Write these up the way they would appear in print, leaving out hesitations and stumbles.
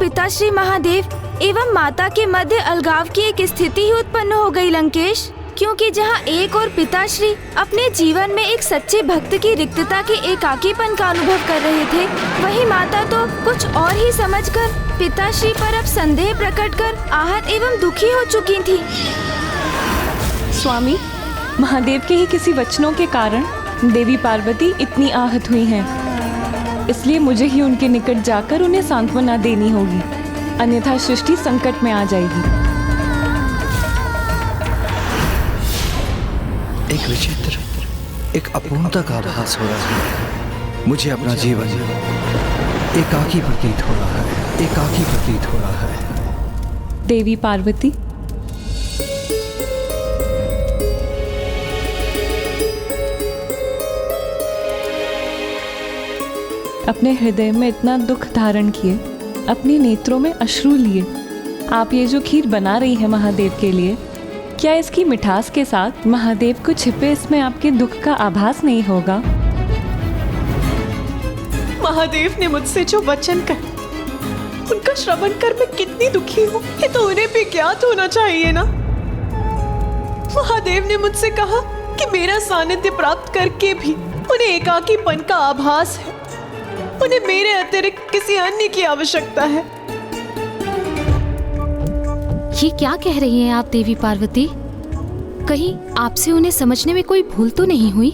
पिताश्री महादेव एवं माता के मध्य अलगाव की एक स्थिति ही उत्पन्न हो गई लंकेश, क्योंकि जहाँ एक और पिताश्री अपने जीवन में एक सच्चे भक्त की रिक्तता के एकाकीपन का अनुभव कर रहे थे, वहीं माता तो कुछ और ही समझकर पिताश्री पर अब संदेह प्रकट कर आहत एवं दुखी हो चुकी थी। स्वामी, महादेव के ही किसी वचनों के कारण देवी पार्वती इतनी आहत हुई हैं। इसलिए मुझे ही उनके निकट जाकर उन्हें सांत्वना देनी होगी, अन्यथा सृष्टि संकट में आ जाएगी। एक विचित्र, एक अपूर्णता का आभास हो रहा है। मुझे अपना जीवन एकाकी प्रतीत हो रहा है, एकाकी प्रतीत हो रहा है। देवी पार्वती, अपने हृदय में इतना दुख धारण किए, अपने नेत्रों में अश्रु लिए, आप ये जो खीर बना रही है महादेव के लिए, क्या इसकी मिठास के साथ महादेव को छिपे इसमें आपके दुख का आभास नहीं होगा? महादेव ने मुझसे जो वचन कहे, उनका श्रवण कर मैं कितनी दुखी हूँ, ये तो उन्हें भी ज्ञात होना चाहिए ना। महादेव ने मुझसे कहा कि मेरा सानिध्य प्राप्त करके भी उन्हें एकाकीपन का आभास है, उन्हें मेरे अतिरिक्त किसी अन्य की आवश्यकता है। ये क्या कह रही हैं आप देवी पार्वती? कहीं आपसे उन्हें समझने में कोई भूल तो नहीं हुई?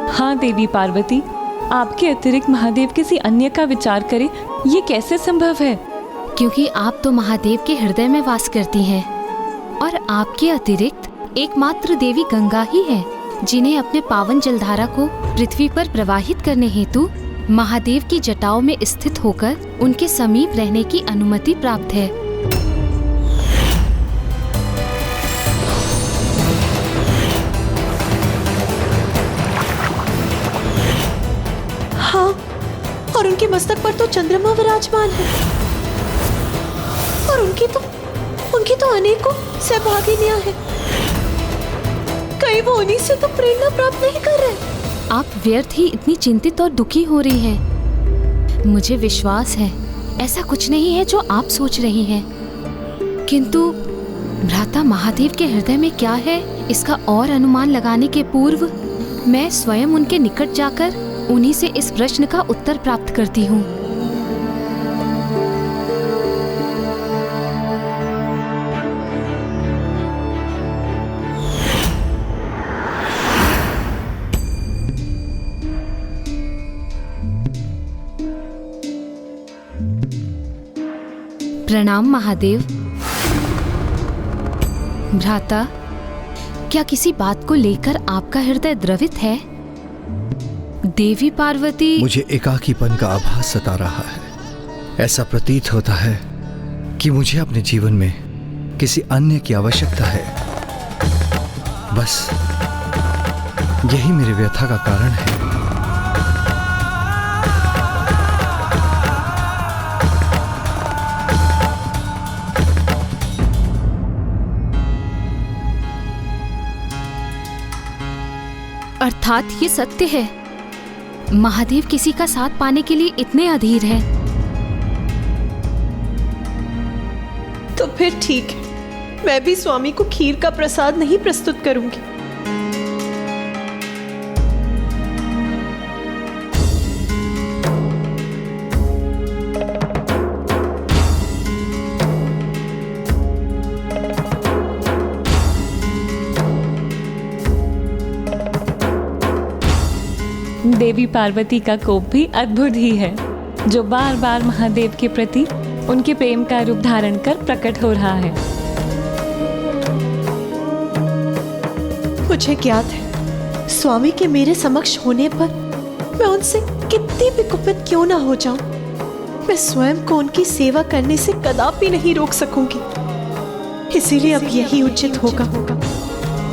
हाँ देवी पार्वती, आपके अतिरिक्त महादेव किसी अन्य का विचार करे, ये कैसे संभव है? क्योंकि आप तो महादेव के हृदय में वास करती हैं और आपके अतिरिक्त एकमात्र देवी गंगा ही है जिन्हें अपने पावन जलधारा को पृथ्वी पर प्रवाहित करने हेतु महादेव की जटाओं में स्थित होकर उनके समीप रहने की अनुमति प्राप्त है। हाँ, और उनके मस्तक पर तो चंद्रमा विराजमान है और उनकी तो अनेकों सहभागिनियां हैं। कहीं वो उन्हीं से तो प्रेरणा प्राप्त नहीं कर रहे? आप व्यर्थ ही इतनी चिंतित और दुखी हो रही हैं। मुझे विश्वास है ऐसा कुछ नहीं है जो आप सोच रही हैं। किंतु भ्राता महादेव के हृदय में क्या है, इसका और अनुमान लगाने के पूर्व मैं स्वयं उनके निकट जाकर उन्हीं से इस प्रश्न का उत्तर प्राप्त करती हूँ। प्रणाम महादेव। भ्राता, क्या किसी बात को लेकर आपका हृदय द्रवित है? देवी पार्वती, मुझे एकाकीपन का आभास सता रहा है। ऐसा प्रतीत होता है कि मुझे अपने जीवन में किसी अन्य की आवश्यकता है। बस यही मेरे व्यथा का कारण है। अर्थात ये सत्य है, महादेव किसी का साथ पाने के लिए इतने अधीर हैं। तो फिर ठीक है, मैं भी स्वामी को खीर का प्रसाद नहीं प्रस्तुत करूंगी। देवी पार्वती का कोप भी अद्भुत ही है, जो बार बार महादेव के प्रति उनके प्रेम का रूप धारण कर प्रकट हो रहा है। मुझे ज्ञात है, स्वामी के मेरे समक्ष होने पर मैं उनसे कितनी भी कुपित क्यों ना हो जाऊं, मैं स्वयं को उनकी सेवा करने से कदापि नहीं रोक सकूंगी। इसीलिए अब यही उचित होगा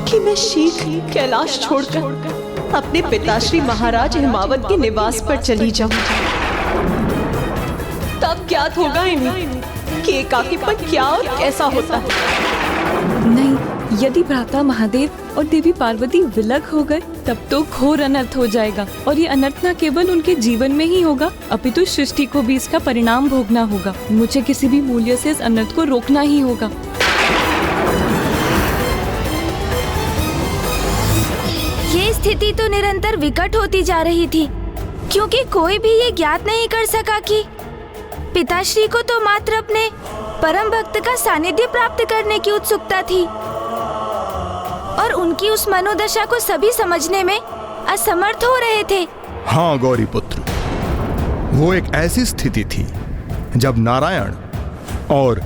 कि मैं शीघ्र कैलाश छोड़कर अपने पिताश्री महाराज हिमावत के निवास पर चली जाऊं। तब ज्ञात होगा इन्हें कि एकाकीपन क्या और कैसा होता है। नहीं, यदि भ्राता महादेव और देवी पार्वती विलग हो गए तब तो घोर अनर्थ हो जाएगा, और ये अनर्थ न केवल उनके जीवन में ही होगा अपितु सृष्टि को भी इसका परिणाम भोगना होगा। मुझे किसी भी मूल्य से इस अनर्थ को रोकना ही होगा। ये स्थिति तो निरंतर विकट होती जा रही थी, क्योंकि कोई भी ये ज्ञात नहीं कर सका कि पिताश्री को तो मात्र अपने परम भक्त का सानिध्य प्राप्त करने की उत्सुकता थी, और उनकी उस मनोदशा को सभी समझने में असमर्थ हो रहे थे। हाँ गौरी पुत्र, वो एक ऐसी स्थिति थी जब नारायण और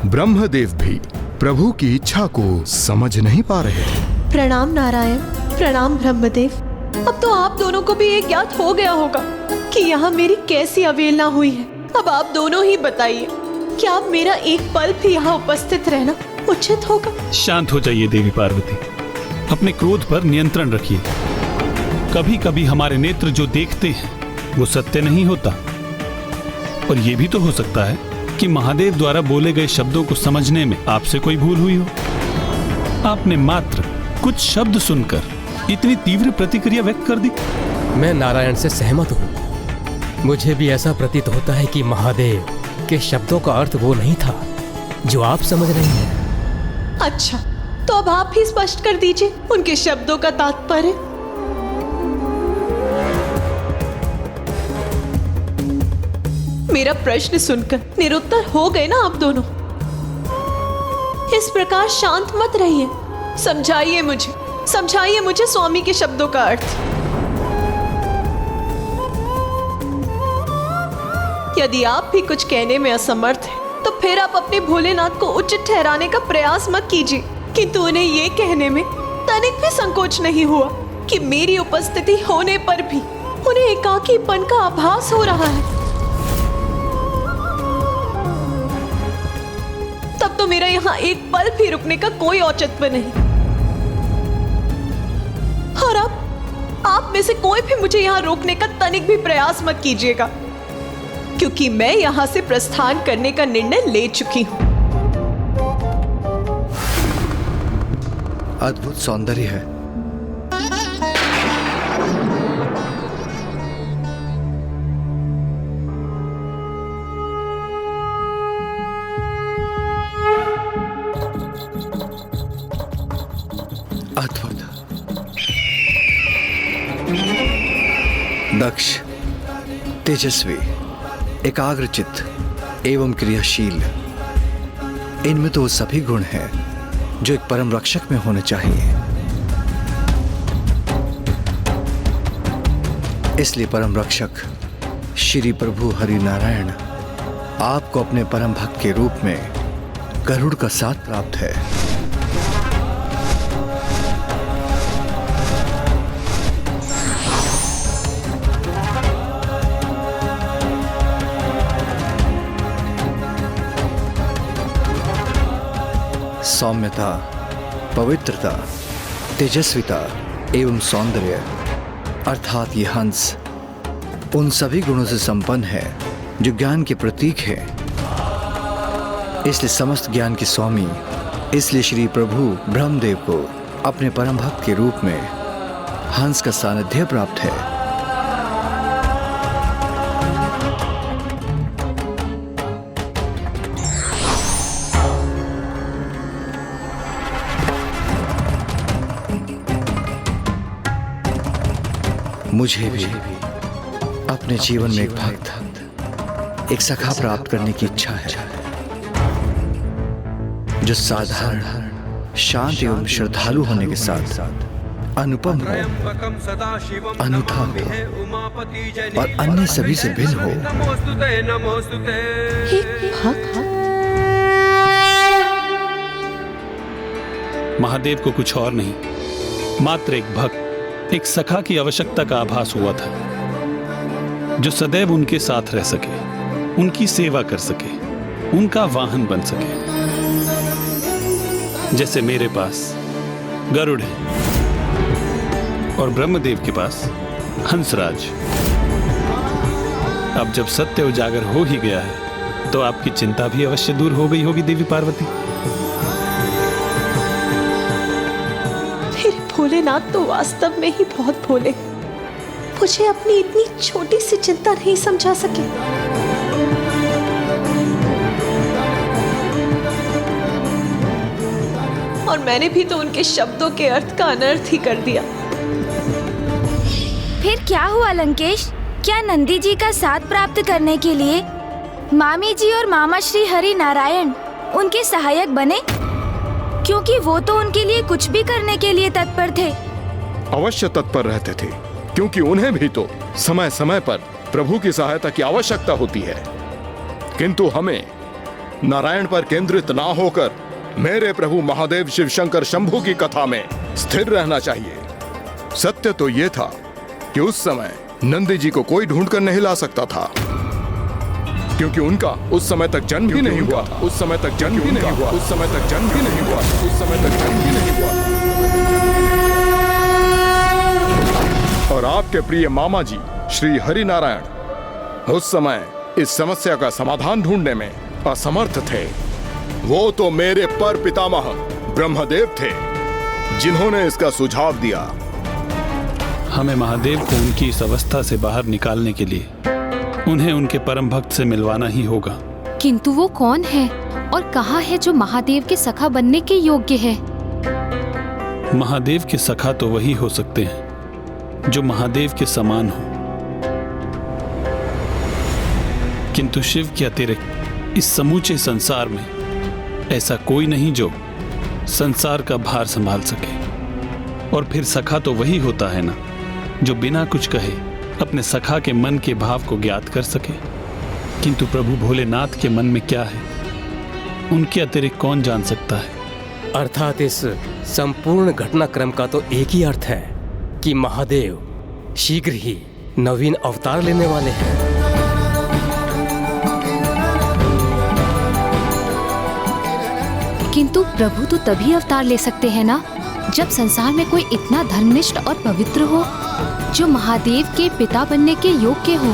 ब्रह्मदेव भी प्रभु की इच्छा को समझ नहीं पा रहे थे। प्रणाम नारायण, प्रणाम ब्रह्मदेव। अब तो आप दोनों को भी ये ज्ञात हो गया होगा कि यहाँ मेरी कैसी अवहेलना हुई है। अब आप दोनों ही बताइए, क्या अब मेरा एक पल भी यहाँ उपस्थित रहना उचित होगा? शांत हो जाइए देवी पार्वती, अपने क्रोध पर नियंत्रण रखिए। कभी कभी हमारे नेत्र जो देखते हैं वो सत्य नहीं होता, और ये भी तो हो सकता है कि महादेव द्वारा बोले गए शब्दों को समझने में आपसे कोई भूल हुई हो। आपने मात्र कुछ शब्द सुनकर इतनी तीव्र प्रतिक्रिया व्यक्त कर दी। मैं नारायण से सहमत हूँ। मुझे भी ऐसा प्रतीत होता है कि महादेव के शब्दों का अर्थ वो नहीं था जो आप समझ रही हैं। अच्छा, तो अब आप ही स्पष्ट कर दीजिए उनके शब्दों का तात्पर्य। मेरा प्रश्न सुनकर निरुत्तर हो गए ना आप दोनों? इस प्रकार शांत मत रहिए, समझाइए मुझे स्वामी के शब्दों का अर्थ। यदि आप भी कुछ कहने में असमर्थ हैं, तो फिर आप अपने भोलेनाथ को उचित ठहराने का प्रयास मत कीजिए। किंतु उन्हें ये कहने में तनिक भी संकोच नहीं हुआ कि मेरी उपस्थिति होने पर भी उन्हें एकाकीपन का आभास हो रहा है। तब तो मेरा यहाँ एक पल भी रुकने का कोई औचित्य नहीं। और अब आप में से कोई भी मुझे यहाँ रोकने का तनिक भी प्रयास मत कीजिएगा, क्योंकि मैं यहाँ से प्रस्थान करने का निर्णय ले चुकी हूँ। अद्भुत सौंदर्य है। अद्भुत। दक्ष, तेजस्वी, एकाग्रचित्त एवं क्रियाशील, इनमें तो वो सभी गुण हैं जो एक परम रक्षक में होने चाहिए। इसलिए परम रक्षक श्री प्रभु हरि नारायण आपको अपने परम भक्त के रूप में गरुड़ का साथ प्राप्त है। सौम्यता, पवित्रता, तेजस्विता एवं सौंदर्य अर्थात ये हंस उन सभी गुणों से संपन्न है जो ज्ञान के प्रतीक है। इसलिए समस्त ज्ञान के स्वामी, इसलिए श्री प्रभु ब्रह्मदेव को अपने परम भक्त के रूप में हंस का सानिध्य प्राप्त है। मुझे भी अपने जीवन में एक भक्त, एक सखा प्राप्त करने की इच्छा है जो साधारण, शांत एवं श्रद्धालु होने के साथ अनुपम हो, अनूठा हो और अन्य सभी से भिन्न हो। महादेव को कुछ और नहीं, मात्र एक भक्त, एक सखा की आवश्यकता का आभास हुआ था जो सदैव उनके साथ रह सके, उनकी सेवा कर सके, उनका वाहन बन सके। जैसे मेरे पास गरुड़ है और ब्रह्मदेव के पास हंसराज। अब जब सत्य उजागर हो ही गया है तो आपकी चिंता भी अवश्य दूर हो गई होगी देवी पार्वती। भोलेनाथ तो वास्तव में ही बहुत भोले, मुझे अपनी इतनी छोटी सी चिंता नहीं समझा सके। और मैंने भी तो उनके शब्दों के अर्थ का अनर्थ ही कर दिया। फिर क्या हुआ लंकेश? क्या नंदी जी का साथ प्राप्त करने के लिए मामी जी और मामा श्री हरि नारायण उनके सहायक बने? क्योंकि वो तो उनके लिए कुछ भी करने के लिए तत्पर थे। अवश्य तत्पर रहते थे, क्योंकि उन्हें भी तो समय समय पर प्रभु की सहायता की आवश्यकता होती है। किंतु हमें नारायण पर केंद्रित ना होकर मेरे प्रभु महादेव शिव शंकर शंभु की कथा में स्थिर रहना चाहिए। सत्य तो यह था कि उस समय नंदी जी को कोई ढूंढ कर नहीं ला सकता था, क्योंकि उनका उस समय तक जन्म भी नहीं हुआ था। उस समय तक जन्म भी नहीं हुआ। उस समय तक जन्म भी नहीं हुआ। उस समय तक जन्म भी नहीं हुआ। और आपके प्रिय मामा जी श्री हरि नारायण उस समय इस समस्या का समाधान ढूंढने में असमर्थ थे। वो तो मेरे पर पितामह ब्रह्मदेव थे, जिन्होंने इसका सुझाव दिया। हमें महादेव को उनकी इस अवस्था से बाहर निकालने के लिए उन्हें उनके परम भक्त से मिलवाना ही होगा। किंतु वो कौन है और कहाँ है जो महादेव के सखा बनने के योग्य है? महादेव के सखा तो वही हो सकते हैं जो महादेव के समान हो, किंतु शिव के अतिरिक्त इस समूचे संसार में ऐसा कोई नहीं जो संसार का भार संभाल सके। और फिर सखा तो वही होता है ना, जो बिना कुछ कहे अपने सखा के मन के भाव को ज्ञात कर सके। किंतु प्रभु भोलेनाथ के मन में क्या है, उनके अतिरिक्त कौन जान सकता है? अर्थात इस संपूर्ण घटनाक्रम का तो एक ही अर्थ है कि महादेव शीघ्र ही नवीन अवतार लेने वाले हैं। किंतु प्रभु तो तभी अवतार ले सकते हैं ना, जब संसार में कोई इतना धर्मनिष्ठ और पवित्र हो जो महादेव के पिता बनने के योग्य हो।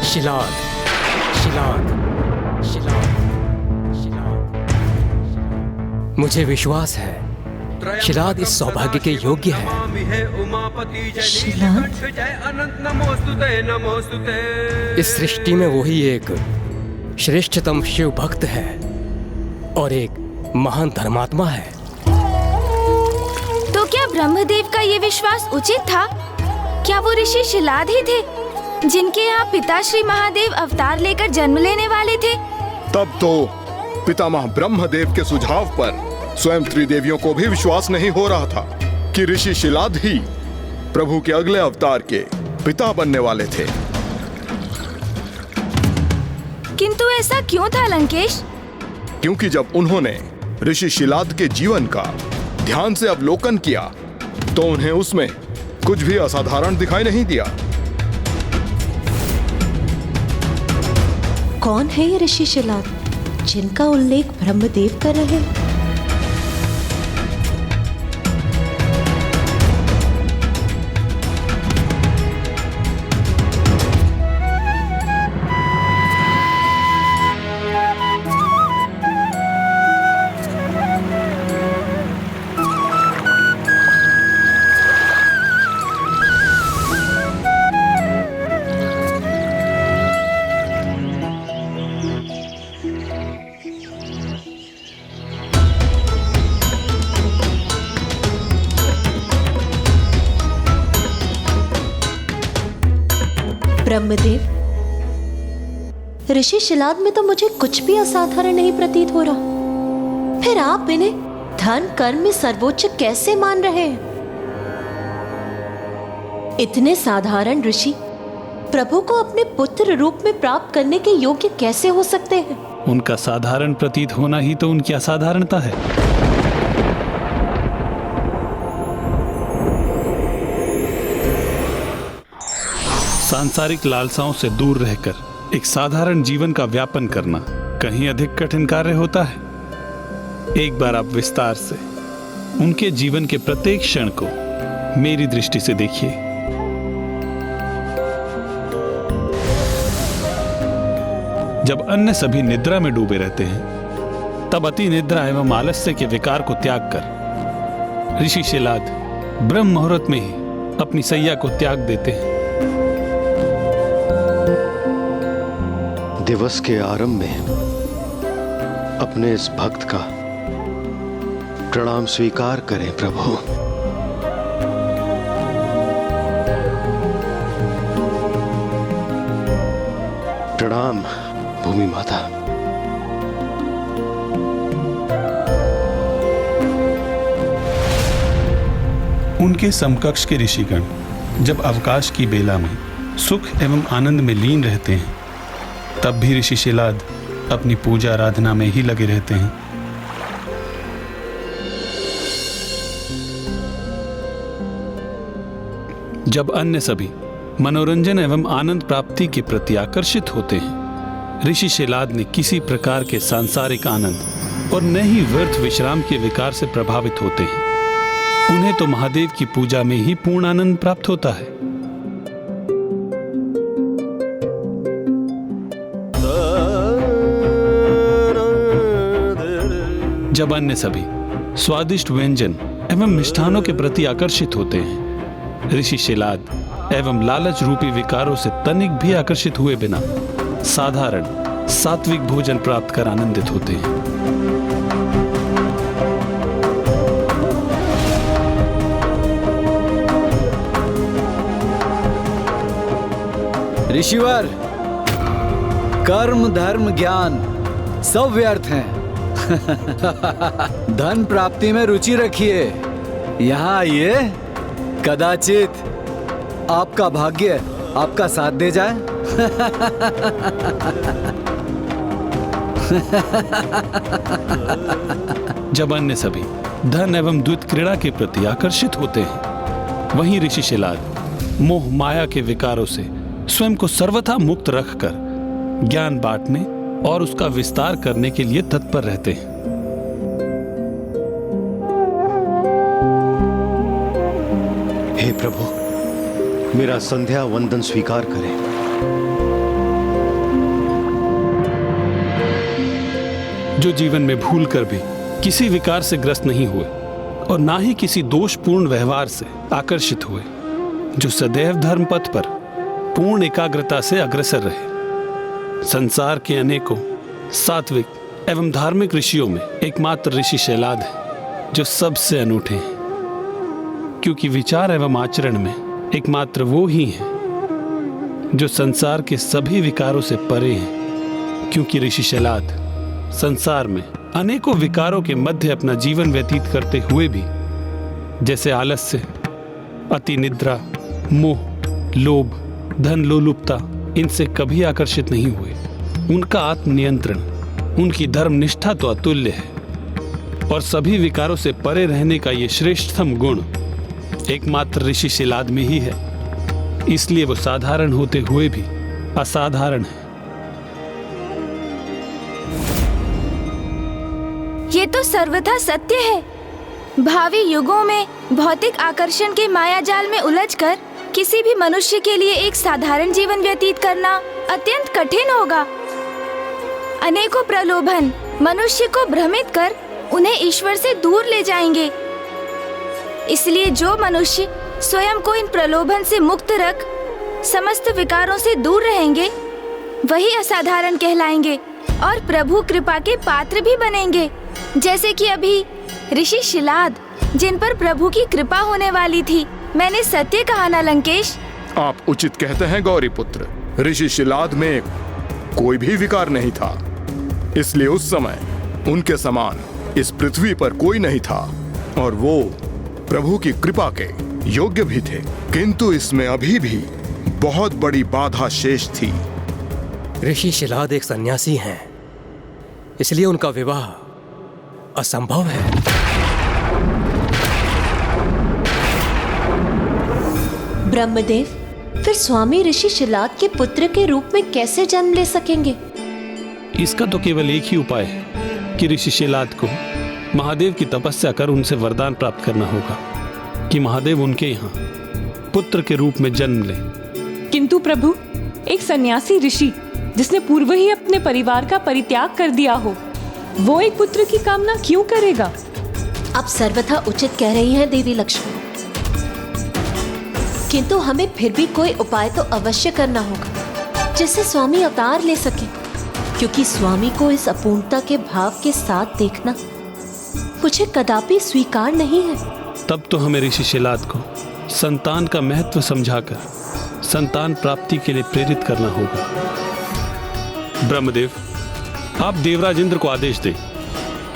शिलाद, शिलाद, शिलाद, शिलाद। मुझे विश्वास है शिलाद इस सौभाग्य के योग्य है। इस सृष्टि में वही एक श्रेष्ठतम शिव भक्त है और एक महान धर्मात्मा है। तो क्या ब्रह्मदेव का ये विश्वास उचित था? क्या वो ऋषि शिलाद ही थे जिनके यहाँ पिता श्री महादेव अवतार लेकर जन्म लेने वाले थे? तब तो पितामह ब्रह्मदेव के सुझाव पर स्वयं त्रिदेवियों को भी विश्वास नहीं हो रहा था कि ऋषि शिलाद ही प्रभु के अगले अवतार के पिता बनने वाले थे। किंतु ऐसा क्यों था लंकेश? क्योंकि जब उन्होंने ऋषि शिलाद के जीवन का ध्यान से अवलोकन किया तो उन्हें उसमें कुछ भी असाधारण दिखाई नहीं दिया। कौन है ये ऋषि शिलाद जिनका उल्लेख ब्रह्मदेव कर रहे हैं? ब्रह्मदेव, ऋषि शिलाद में तो मुझे कुछ भी असाधारण नहीं प्रतीत हो रहा। फिर आप इन्हें धन कर्म में सर्वोच्च कैसे मान रहे हैं? इतने साधारण ऋषि प्रभु को अपने पुत्र रूप में प्राप्त करने के योग्य कैसे हो सकते हैं? उनका साधारण प्रतीत होना ही तो उनकी असाधारणता है। सांसारिक लालसाओं से दूर रहकर एक साधारण जीवन का व्यापन करना कहीं अधिक कठिन कार्य होता है। एक बार आप विस्तार से उनके जीवन के प्रत्येक क्षण को मेरी दृष्टि से देखिए। जब अन्य सभी निद्रा में डूबे रहते हैं, तब अति निद्रा एवं आलस्य के विकार को त्याग कर ऋषि शिलाद ब्रह्म मुहूर्त में ही अपनी सैया को त्याग देते हैं। दिवस के आरंभ में अपने इस भक्त का प्रणाम स्वीकार करें प्रभु। प्रणाम भूमि माता। उनके समकक्ष के ऋषिगण जब अवकाश की बेला में सुख एवं आनंद में लीन रहते हैं, तब भी ऋषि शिलाद अपनी पूजा आराधना में ही लगे रहते हैं। जब अन्य सभी मनोरंजन एवं आनंद प्राप्ति के प्रति आकर्षित होते हैं, ऋषि शिलाद ने किसी प्रकार के सांसारिक आनंद और न ही व्यर्थ विश्राम के विकार से प्रभावित होते हैं। उन्हें तो महादेव की पूजा में ही पूर्ण आनंद प्राप्त होता है। जब अन्य सभी स्वादिष्ट व्यंजन एवं मिष्ठानों के प्रति आकर्षित होते हैं, ऋषि शिलाद एवं लालच रूपी विकारों से तनिक भी आकर्षित हुए बिना साधारण सात्विक भोजन प्राप्त कर आनंदित होते हैं। ऋषिवर, कर्म धर्म ज्ञान सब व्यर्थ हैं। धन प्राप्ति में रुचि रखिए। यहाँ आइए, कदाचित आपका भाग्य आपका साथ दे जाए। जब अन्य सभी धन एवं द्वैत क्रीड़ा के प्रति आकर्षित होते हैं, वहीं ऋषि शिलाद मोह माया के विकारों से स्वयं को सर्वथा मुक्त रखकर ज्ञान बांटने और उसका विस्तार करने के लिए तत्पर रहते हैं। हे प्रभु, मेरा संध्या वंदन स्वीकार करें। जो जीवन में भूल कर भी किसी विकार से ग्रस्त नहीं हुए और ना ही किसी दोषपूर्ण व्यवहार से आकर्षित हुए, जो सदैव धर्म पथ पर पूर्ण एकाग्रता से अग्रसर रहे। संसार के अनेकों सात्विक एवं धार्मिक ऋषियों में एकमात्र ऋषि शिलाद है जो सबसे अनूठे हैं, क्योंकि विचार एवं आचरण में एकमात्र वो ही हैं जो संसार के सभी विकारों से परे हैं। क्योंकि ऋषि शिलाद संसार में अनेकों विकारों के मध्य अपना जीवन व्यतीत करते हुए भी, जैसे आलस्य, अति निद्रा, मोह, लोभ, धन लोलुपता, इनसे कभी आकर्षित नहीं हुए। उनका आत्मनियंत्रण, उनकी धर्मनिष्ठा तो अतुल्य है और सभी विकारों से परे रहने का ये श्रेष्ठतम गुण एकमात्र ऋषि शिलाद में ही है। इसलिए वो साधारण होते हुए भी असाधारण है। ये तो सर्वथा सत्य है। भावी युगों में भौतिक आकर्षण के मायाजाल में उलझकर किसी भी मनुष्य के लिए एक साधारण जीवन व्यतीत करना अत्यंत कठिन होगा। अनेकों प्रलोभन मनुष्य को भ्रमित कर उन्हें ईश्वर से दूर ले जाएंगे। इसलिए जो मनुष्य स्वयं को इन प्रलोभन से मुक्त रख समस्त विकारों से दूर रहेंगे, वही असाधारण कहलाएंगे और प्रभु कृपा के पात्र भी बनेंगे। जैसे कि अभी ऋषि शिलाद, जिन पर प्रभु की कृपा होने वाली थी। मैंने सत्य कहा ना लंकेश? आप उचित कहते हैं गौरी पुत्र। ऋषि शिलाद में कोई भी विकार नहीं था, इसलिए उस समय उनके समान इस पृथ्वी पर कोई नहीं था और वो प्रभु की कृपा के योग्य भी थे। किंतु इसमें अभी भी बहुत बड़ी बाधा शेष थी। ऋषि शिलाद एक सन्यासी हैं, इसलिए उनका विवाह असंभव है। ब्रह्मदेव, फिर स्वामी ऋषि शिलाद के पुत्र के रूप में कैसे जन्म ले सकेंगे? इसका तो केवल एक ही उपाय है कि ऋषि शिलाद को महादेव की तपस्या कर उनसे वरदान प्राप्त करना होगा कि महादेव उनके यहाँ पुत्र के रूप में जन्म ले। किंतु प्रभु, एक सन्यासी ऋषि जिसने पूर्व ही अपने परिवार का परित्याग कर दिया हो, वो एक पुत्र की कामना क्यों करेगा? आप सर्वथा उचित कह रही हैं देवी लक्ष्मी, किंतु हमें फिर भी कोई उपाय तो अवश्य करना होगा जिससे स्वामी अवतार ले सके, क्योंकि स्वामी को इस अपूर्णता के भाव के साथ देखना मुझे कदापि स्वीकार नहीं है। तब तो हमें ऋषि शिलाद को संतान का महत्व समझाकर संतान प्राप्ति के लिए प्रेरित करना होगा। ब्रह्मदेव, आप देवराज इंद्र को आदेश दें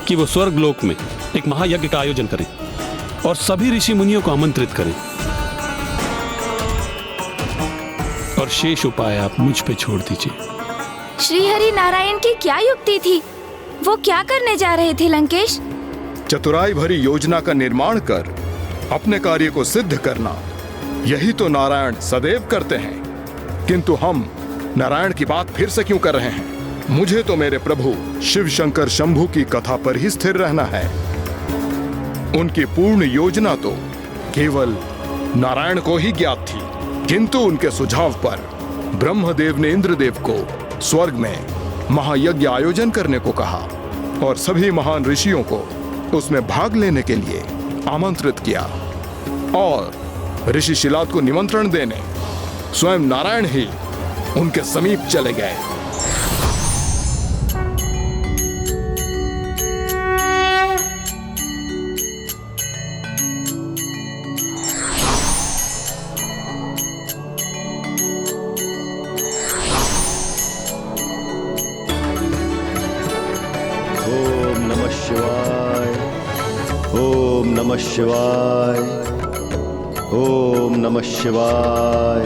कि वो स्वर्ग लोक में एक महायज्ञ का आयोजन करें और सभी ऋषि मुनियों को आमंत्रित करें, और शेष उपाय आप मुझ पे छोड़ दीजिए। श्री हरि नारायण की क्या युक्ति थी? वो क्या करने जा रहे थे लंकेश? चतुराई भरी योजना का निर्माण कर अपने कार्य को सिद्ध करना, यही तो नारायण सदैव करते हैं। किंतु हम नारायण की बात फिर से क्यों कर रहे हैं? मुझे तो मेरे प्रभु शिव शंकर शंभु की कथा पर ही स्थिर रहना है। उनकी पूर्ण योजना तो केवल नारायण को ही ज्ञात थी, किंतु उनके सुझाव पर ब्रह्मदेव ने इंद्रदेव को स्वर्ग में महायज्ञ आयोजन करने को कहा और सभी महान ऋषियों को उसमें भाग लेने के लिए आमंत्रित किया, और ऋषि शिलाद को निमंत्रण देने स्वयं नारायण ही उनके समीप चले गए। ओम नमः शिवाय। ओम नमः शिवाय।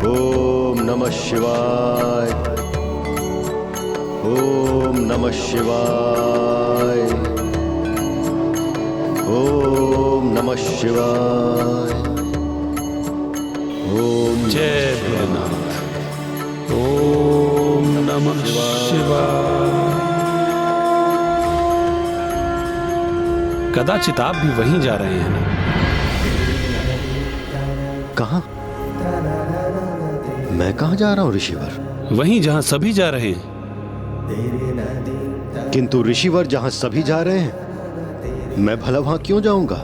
ओम नमः शिवाय। ओम नमः शिवाय। ओम नमः शिवाय। ओम जय भोलेनाथ। ओम नमः शिवाय। कदाचित आप भी वहीं जा रहे हैं ना? कहाँ? मैं कहाँ जा रहा हूँ ऋषिवर? वहीं जहां सभी जा रहे हैं। किंतु ऋषिवर जहां सभी जा रहे हैं, मैं भला वहां क्यों जाऊंगा?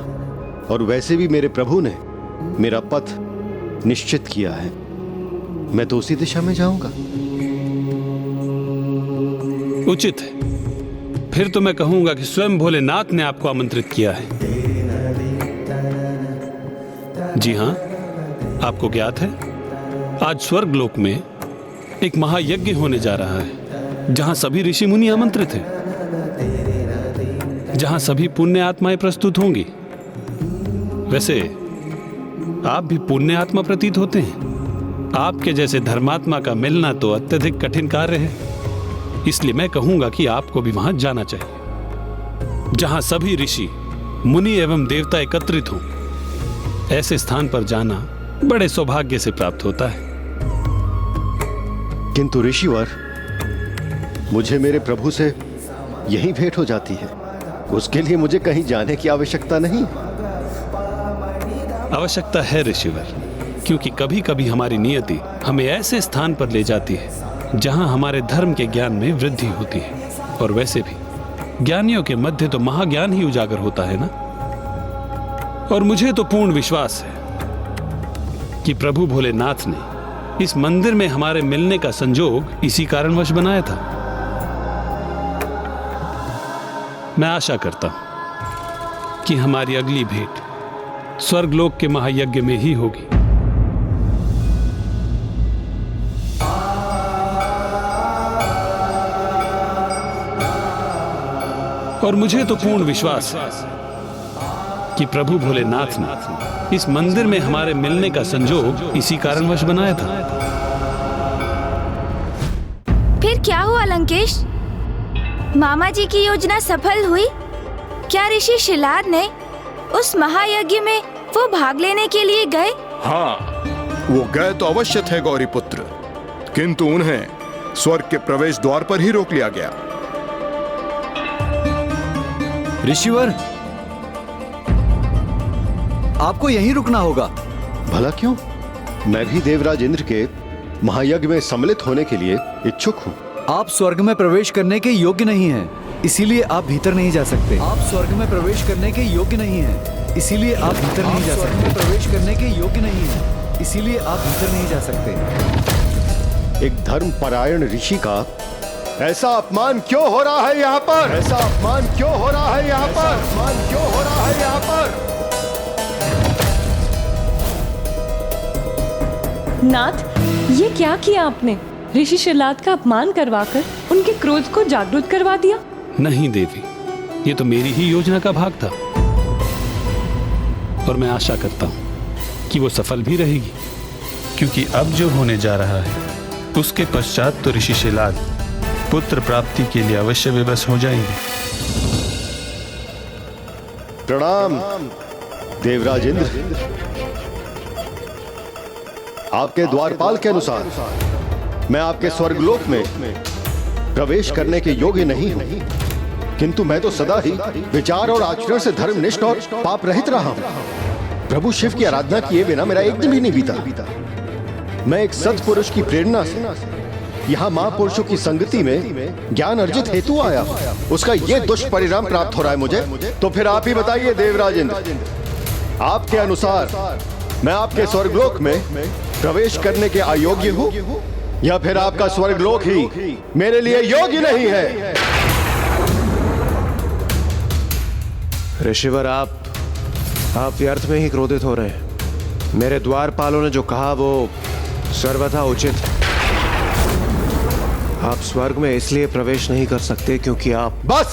और वैसे भी मेरे प्रभु ने मेरा पथ निश्चित किया है, मैं तो उसी दिशा में जाऊंगा। उचित है। फिर तो मैं कहूंगा कि स्वयं भोलेनाथ ने आपको आमंत्रित किया है। जी हां, आपको ज्ञात है आज स्वर्ग लोक में एक महायज्ञ होने जा रहा है, जहां सभी ऋषि मुनि आमंत्रित हैं, जहां सभी पुण्य आत्माएं प्रस्तुत होंगी। वैसे आप भी पुण्य आत्मा प्रतीत होते हैं। आपके जैसे धर्मात्मा का मिलना तो अत्यधिक कठिन कार्य है, इसलिए मैं कहूंगा कि आपको भी वहां जाना चाहिए, जहां सभी ऋषि मुनि एवं देवता एकत्रित हों। ऐसे स्थान पर जाना बड़े सौभाग्य से प्राप्त होता है। किंतु ऋषिवर, मुझे मेरे प्रभु से यही भेंट हो जाती है, उसके लिए मुझे कहीं जाने की आवश्यकता नहीं। आवश्यकता है ऋषिवर, क्योंकि कभी कभी हमारी नियति हमें ऐसे स्थान पर ले जाती है जहां हमारे धर्म के ज्ञान में वृद्धि होती है। और वैसे भी ज्ञानियों के मध्य तो महाज्ञान ही उजागर होता है ना। और मुझे तो पूर्ण विश्वास है कि प्रभु भोलेनाथ ने इस मंदिर में हमारे मिलने का संजोग इसी कारणवश बनाया था। मैं आशा करता हूं कि हमारी अगली भेंट स्वर्गलोक के महायज्ञ में ही होगी। और मुझे तो पूर्ण विश्वास है कि प्रभु भोलेनाथ ने इस मंदिर में हमारे मिलने का संजोग इसी कारणवश बनाया था। फिर क्या हुआ लंकेश? मामा जी की योजना सफल हुई? क्या ऋषि शिलाद ने उस महायज्ञ में वो भाग लेने के लिए गए? हाँ, वो गए तो अवश्य थे गौरी पुत्र, किंतु उन्हें स्वर्ग के प्रवेश द्वार पर ही रोक लिया गया। ऋषिवर, आपको यहीं रुकना होगा। भला क्यों? मैं भी देवराज इंद्र के महायज्ञ में सम्मिलित होने के लिए इच्छुक हूं। आप स्वर्ग में प्रवेश करने के योग्य नहीं हैं, इसीलिए आप भीतर नहीं जा सकते। आप स्वर्ग में प्रवेश करने के योग्य नहीं हैं, इसीलिए आप भीतर नहीं जा सकते। प्रवेश करने के योग्य नहीं हैं, इसीलिए आप भीतर नहीं जा सकते। एक धर्मपरायण ऋषि का ऐसा अपमान क्यों हो रहा है यहाँ पर? ऐसा अपमान क्यों हो रहा है यहाँ पर? अपमान क्यों हो रहा है यहाँ पर? नाथ, ये क्या किया आपने? ऋषि शिलाद का अपमान करवाकर उनके क्रोध को जागृत करवा दिया। नहीं देवी, ये तो मेरी ही योजना का भाग था और मैं आशा करता हूं कि वो सफल भी रहेगी, क्योंकि अब जो होने जा रहा है उसके पश्चात तो ऋषि शिलाद पुत्र प्राप्ति के लिए अवश्य विवश हो जाएंगे। प्रणाम देवराज इंद्र। आपके द्वारपाल के अनुसार मैं आपके स्वर्गलोक में प्रवेश करने के योग्य नहीं हूं, किंतु मैं तो सदा ही विचार और आचरण से धर्मनिष्ठ और पाप रहित रहा हूं। प्रभु शिव की आराधना किए बिना मेरा एक दिन भी नहीं बीता। मैं एक सत्पुरुष की प्रेरणा से यहाँ महापुरुषों की संगति में ज्ञान अर्जित हेतु आया, उसका ये दुष्परिणाम प्राप्त हो रहा है मुझे। तो फिर आप ही बताइए देवराज इंद्र, आपके अनुसार मैं आपके स्वर्गलोक में प्रवेश करने के अयोग्य हूँ या फिर आपका स्वर्गलोक ही मेरे लिए योग्य नहीं है? ऋषिवर, आप व्यर्थ में ही क्रोधित हो रहे हैं। मेरे द्वारपालों ने जो कहा वो सर्वथा उचित है। आप स्वर्ग में इसलिए प्रवेश नहीं कर सकते क्योंकि आप बस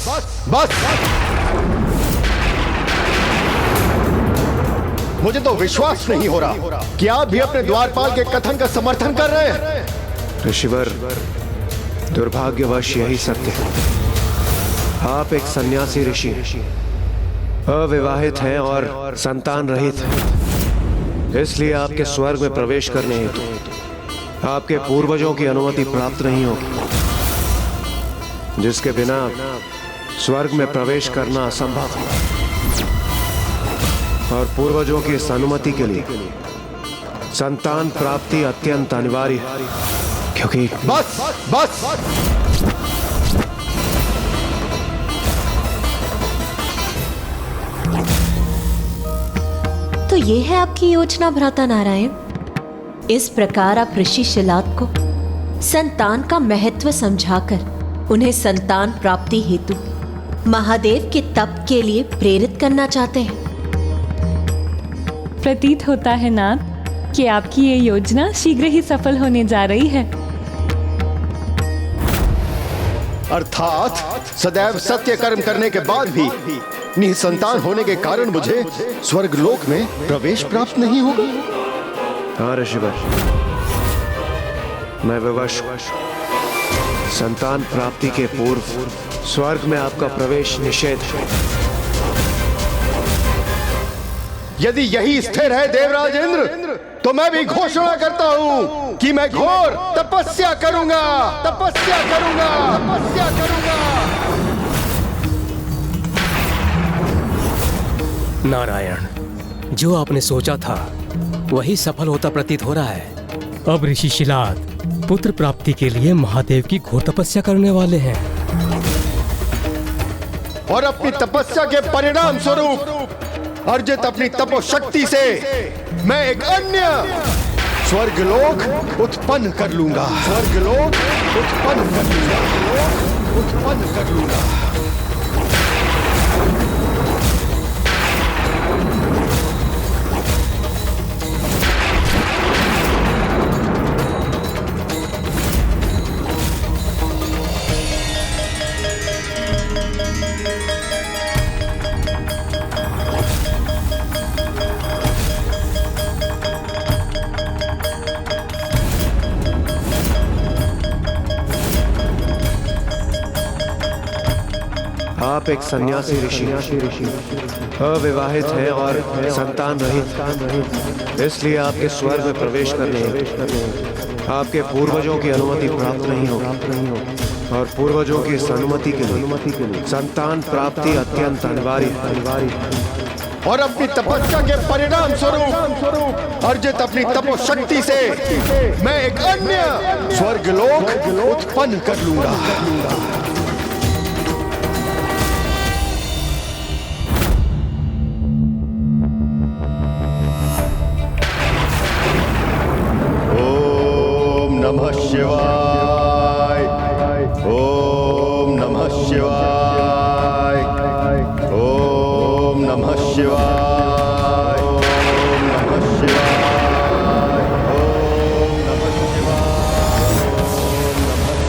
मुझे तो विश्वास नहीं हो रहा कि आप भी अपने द्वारपाल के कथन का समर्थन कर रहे हैं। ऋषिवर, दुर्भाग्यवश यही सत्य है। आप एक सन्यासी ऋषि हैं, अविवाहित हैं और संतान रहित हैं, इसलिए आपके स्वर्ग में प्रवेश करने हेतु आपके पूर्वजों की अनुमति प्राप्त नहीं होगी, जिसके बिना स्वर्ग में प्रवेश करना असंभव है। और पूर्वजों की इस अनुमति के लिए संतान प्राप्ति अत्यंत अनिवार्य है, क्योंकि बस तो ये है आपकी योजना भ्राता नारायण। इस प्रकार आप ऋषि शिलाद को संतान का महत्व समझाकर उन्हें संतान प्राप्ति हेतु महादेव के तप के लिए प्रेरित करना चाहते हैं। प्रतीत होता है नाथ कि आपकी ये योजना शीघ्र ही सफल होने जा रही है। अर्थात सदैव सत्य कर्म करने के बाद भी निसंतान होने के कारण मुझे स्वर्गलोक में प्रवेश प्राप्त नहीं होगा। हाँ ऋषिवर, मैं विवश संतान प्राप्ति के पूर्व स्वर्ग में आपका प्रवेश निषेध है। यदि यही स्थिर है देवराज इंद्र, तो मैं भी घोषणा करता हूँ कि मैं घोर तपस्या करूंगा। नारायण, जो आपने सोचा था वही सफल होता प्रतीत हो रहा है। अब ऋषि शिलाद पुत्र प्राप्ति के लिए महादेव की घोर तपस्या करने वाले हैं और अपनी तपस्या के परिणाम स्वरूप अर्जित अपनी तपोशक्ति से मैं एक अन्य स्वर्गलोक उत्पन्न कर लूंगा। आप एक सन्यासी ऋषि अविवाहित हैं और संतान रहित, इसलिए आपके स्वर्ग में प्रवेश करने आपके पूर्वजों की अनुमति प्राप्त नहीं होगी और पूर्वजों की इस अनुमति के लिए संतान प्राप्ति अत्यंत अनिवार्य है। और अपनी तपस्या के परिणाम स्वरूप अर्जित अपनी तपोशक्ति से मैं एक अन्य स्वर्गलोक उत्पन्न कर लूंगा। ओम नमः शिवाय, ओम नमः शिवाय, ओम नमः शिवाय, ओम नमः शिवाय, ओम नमः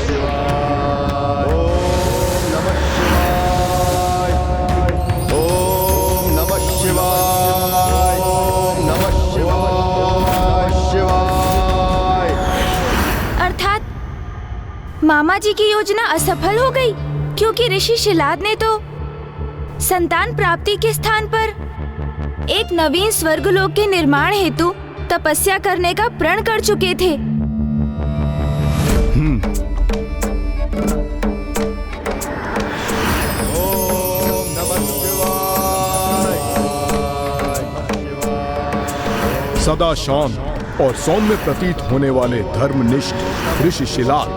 शिवाय, ओम नमः शिवाय, ओम नमः शिवाय, शिवाय। अर्थात मामा जी की योजना असफल हो गई, क्योंकि ऋषि शिलाद ने तो संतान प्राप्ति के स्थान पर एक नवीन स्वर्गलोक के निर्माण हेतु तपस्या करने का प्रण कर चुके थे। सदा शांत और सौम्य प्रतीत होने वाले धर्मनिष्ठ ऋषि शिलाद,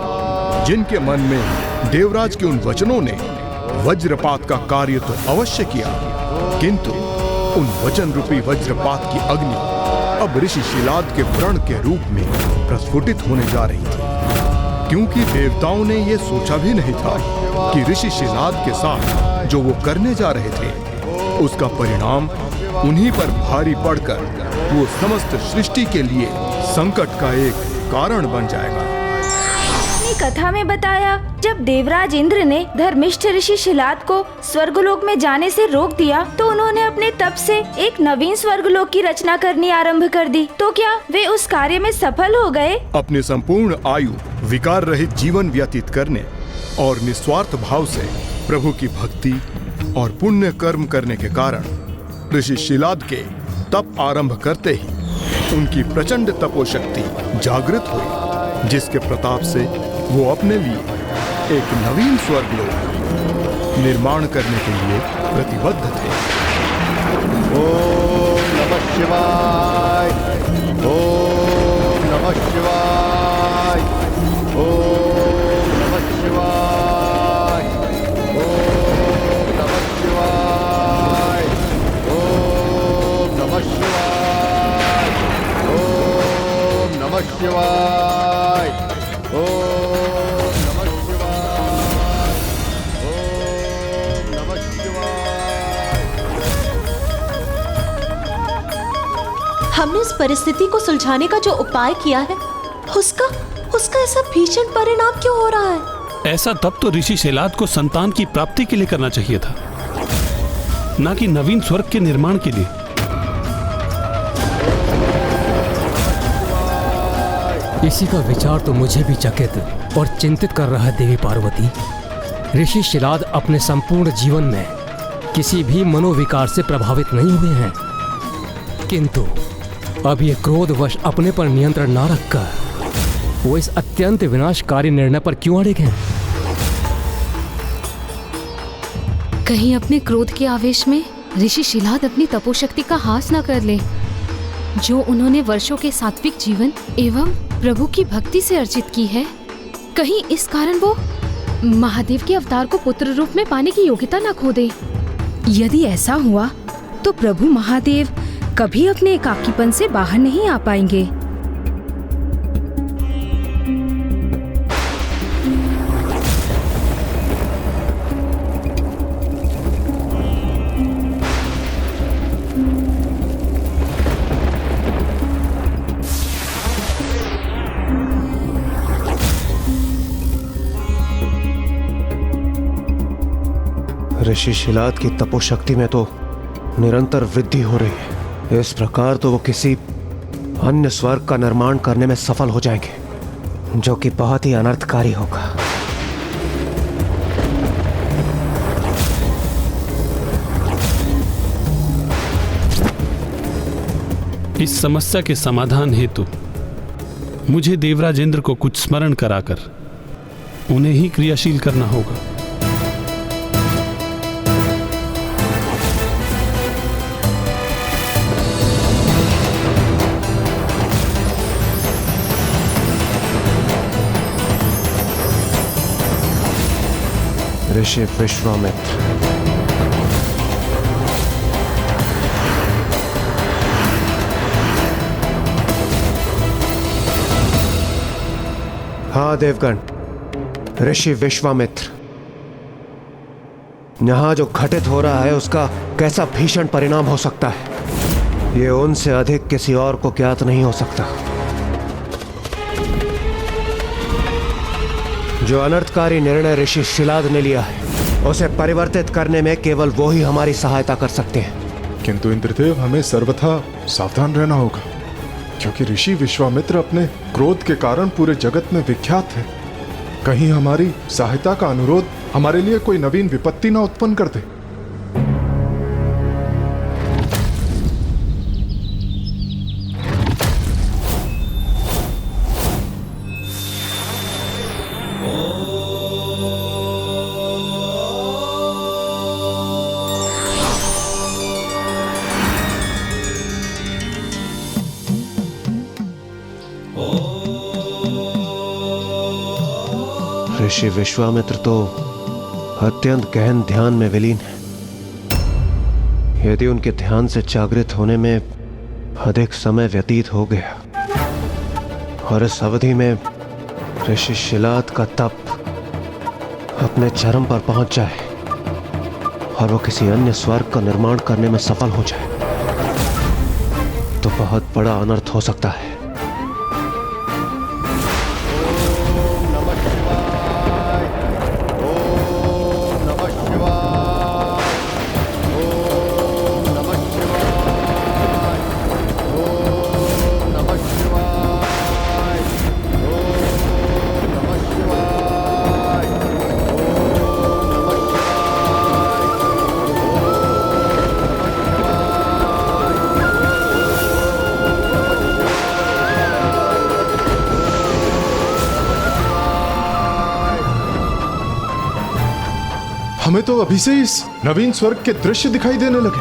जिनके मन में देवराज के उन वचनों ने वज्रपात का कार्य तो अवश्य किया, किंतु उन वचन रूपी वज्रपात की अग्नि अब ऋषि शिलाद के व्रण के रूप में प्रस्फुटित होने जा रही थी, क्योंकि देवताओं ने यह सोचा भी नहीं था कि ऋषि शिलाद के साथ जो वो करने जा रहे थे उसका परिणाम उन्हीं पर भारी पड़कर वो समस्त सृष्टि के लिए संकट का एक कारण बन जाएगा। कथा में बताया, जब देवराज इंद्र ने धर्मिष्ठ ऋषि शिलाद को स्वर्गलोक में जाने से रोक दिया, तो उन्होंने अपने तप से एक नवीन स्वर्गलोक की रचना करनी आरंभ कर दी। तो क्या वे उस कार्य में सफल हो गए? अपने संपूर्ण आयु विकार रहित जीवन व्यतीत करने और निस्वार्थ भाव से प्रभु की भक्ति और पुण्य कर्म करने के कारण ऋषि शिलाद के तप आरंभ करते ही उनकी प्रचंड तपोशक्ति जागृत हुई, जिसके प्रताप से वो अपने लिए एक नवीन स्वर्गलोक निर्माण करने के लिए प्रतिबद्ध थे। ओम नमः शिवाय, ओम नमः शिवाय, ओम नमः शिवाय, ओम नमः शिवाय, ओम नमः शिवाय, ओम नमः शिवाय, ओम नमः शिवाय, ओम नमः शिवाय। हमने इस परिस्थिति को सुलझाने का जो उपाय किया है, उसका ऐसा भीषण परिणाम क्यों हो रहा है? ऐसा तब तो ऋषि शिलाद को संतान की प्राप्ति के लिए करना चाहिए था, ना कि नवीन स्वर्ग के निर्माण के लिए। इसी का विचार तो मुझे भी चकित और चिंतित कर रहा है देवी पार्वती। ऋषि शिलाद अपने संपूर्ण जीवन में किसी भी मनोविकार से प्रभावित नहीं हुए हैं, किंतु अब ये क्रोधवश अपने पर नियंत्रण ना रखकर वो इस अत्यंत विनाशकारी निर्णय पर क्यों अड़े हैं? कहीं अपने क्रोध के आवेश में ऋषि शिलाद अपनी तपोशक्ति का हास न कर ले, जो उन्होंने वर्षों के सात्विक जीवन एवं प्रभु की भक्ति से अर्जित की है। कहीं इस कारण वो महादेव के अवतार को पुत्र रूप में पाने की योग्यता न खो दे। यदि ऐसा हुआ तो प्रभु महादेव कभी अपने एकाकीपन से बाहर नहीं आ पाएंगे। ऋषि शिलाद की तपोशक्ति में तो निरंतर वृद्धि हो रही है। इस प्रकार तो वो किसी अन्य स्वर्ग का निर्माण करने में सफल हो जाएंगे, जो कि बहुत ही अनर्थकारी होगा। इस समस्या के समाधान हेतु मुझे देवराज इंद्र को कुछ स्मरण कराकर उन्हें ही क्रियाशील करना होगा। ऋषि विश्वामित्र। हाँ देवगण, ऋषि विश्वामित्र, यहाँ जो घटित हो रहा है उसका कैसा भीषण परिणाम हो सकता है, ये उनसे अधिक किसी और को ज्ञात नहीं हो सकता। जो अनर्थकारी निर्णय ऋषि शिलाद ने लिया है उसे परिवर्तित करने में केवल वो ही हमारी सहायता कर सकते हैं। किंतु इंद्रदेव, हमें सर्वथा सावधान रहना होगा, क्योंकि ऋषि विश्वामित्र अपने क्रोध के कारण पूरे जगत में विख्यात है। कहीं हमारी सहायता का अनुरोध हमारे लिए कोई नवीन विपत्ति न उत्पन्न कर दे। ऋषि विश्वामित्र तो अत्यंत गहन ध्यान में विलीन है। यदि उनके ध्यान से जागृत होने में अधिक समय व्यतीत हो गया और इस अवधि में ऋषि शिलाद का तप अपने चरम पर पहुंच जाए और वो किसी अन्य स्वर्ग का निर्माण करने में सफल हो जाए, तो बहुत बड़ा अनर्थ हो सकता है। हमें तो अभी से इस नवीन स्वर्ग के दृश्य दिखाई देने लगे।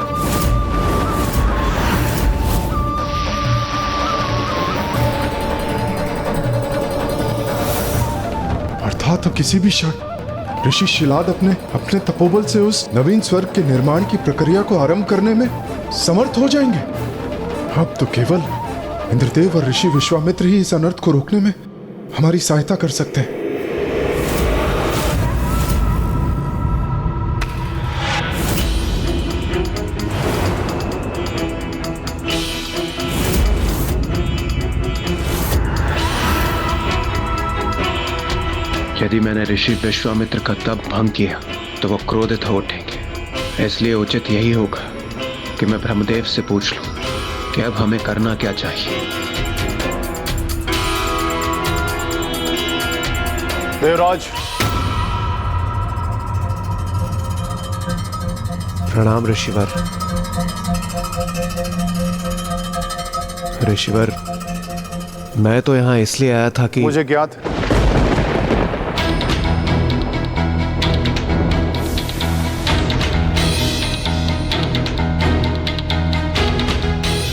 अर्थात किसी भी क्षण ऋषि शिलाद अपने तपोबल से उस नवीन स्वर्ग के निर्माण की प्रक्रिया को आरंभ करने में समर्थ हो जाएंगे। अब तो केवल इंद्रदेव और ऋषि विश्वामित्र ही इस अनर्थ को रोकने में हमारी सहायता कर सकते हैं। यदि मैंने ऋषि विश्वामित्र का तप भंग किया तो वो क्रोधित हो उठेंगे। इसलिए उचित यही होगा कि मैं ब्रह्मदेव से पूछ लूं कि अब हमें करना क्या चाहिए। देवराज, प्रणाम ऋषिवर। ऋषिवर, मैं तो यहाँ इसलिए आया था कि मुझे ज्ञात है।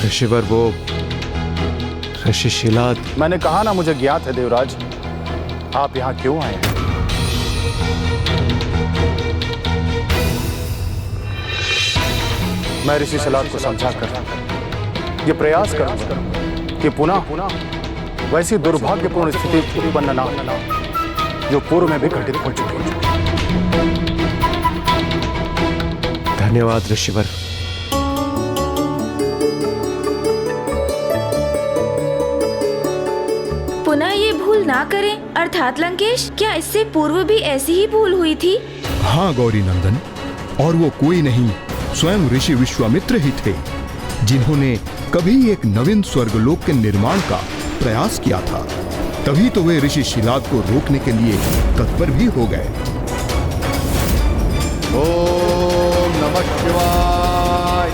ऋषिवर, वो ऋषि शिलाद। मैंने कहा ना, मुझे ज्ञात है देवराज। आप यहाँ क्यों आए? मैं ऋषि शिलाद को समझाकर ये प्रयास करूंगा कि पुनः वैसी दुर्भाग्यपूर्ण स्थिति उत्पन्न ना हो जो पूर्व में भी घटित हो चुकी है। धन्यवाद ऋषिवर। पुनः ये भूल ना करें। अर्थात लंकेश, क्या इससे पूर्व भी ऐसी ही भूल हुई थी? हाँ गौरी नंदन, और वो कोई नहीं, स्वयं ऋषि विश्वामित्र ही थे जिन्होंने कभी एक नवीन स्वर्गलोक के निर्माण का प्रयास किया था। तभी तो वे ऋषि शिलाद को रोकने के लिए तत्पर भी हो गए। ओम नमः शिवाय,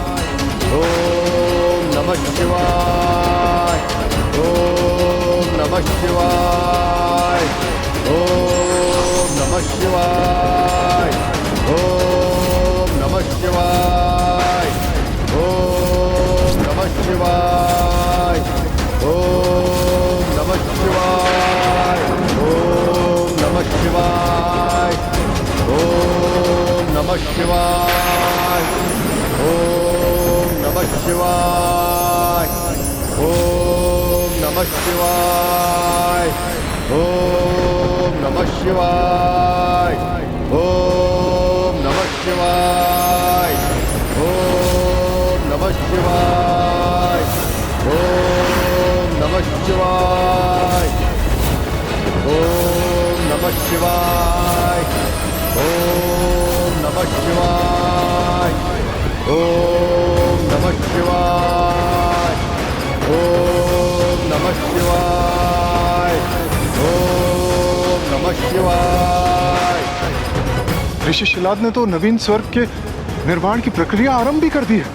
ओम नमः शिवाय, ओम नमः शिवाय, ओम नमः शिवाय, ओम नमः शिवाय, ओम नमः शिवाय, ओम नमः शिवाय, ओम नमः शिवाय, ओम नमः शिवाय। ओम नमः शिवाय। ओम नमः शिवाय। ओम नमः शिवाय। ओम नमः शिवाय। ओम नमः शिवाय। ओम नमः शिवाय। ओम नमः शिवाय। ओम नमः शिवाय। ओम नमः शिवाय। ऋषि शिलाद ने तो नवीन स्वर्ग के निर्माण की प्रक्रिया आरंभ भी कर दी है।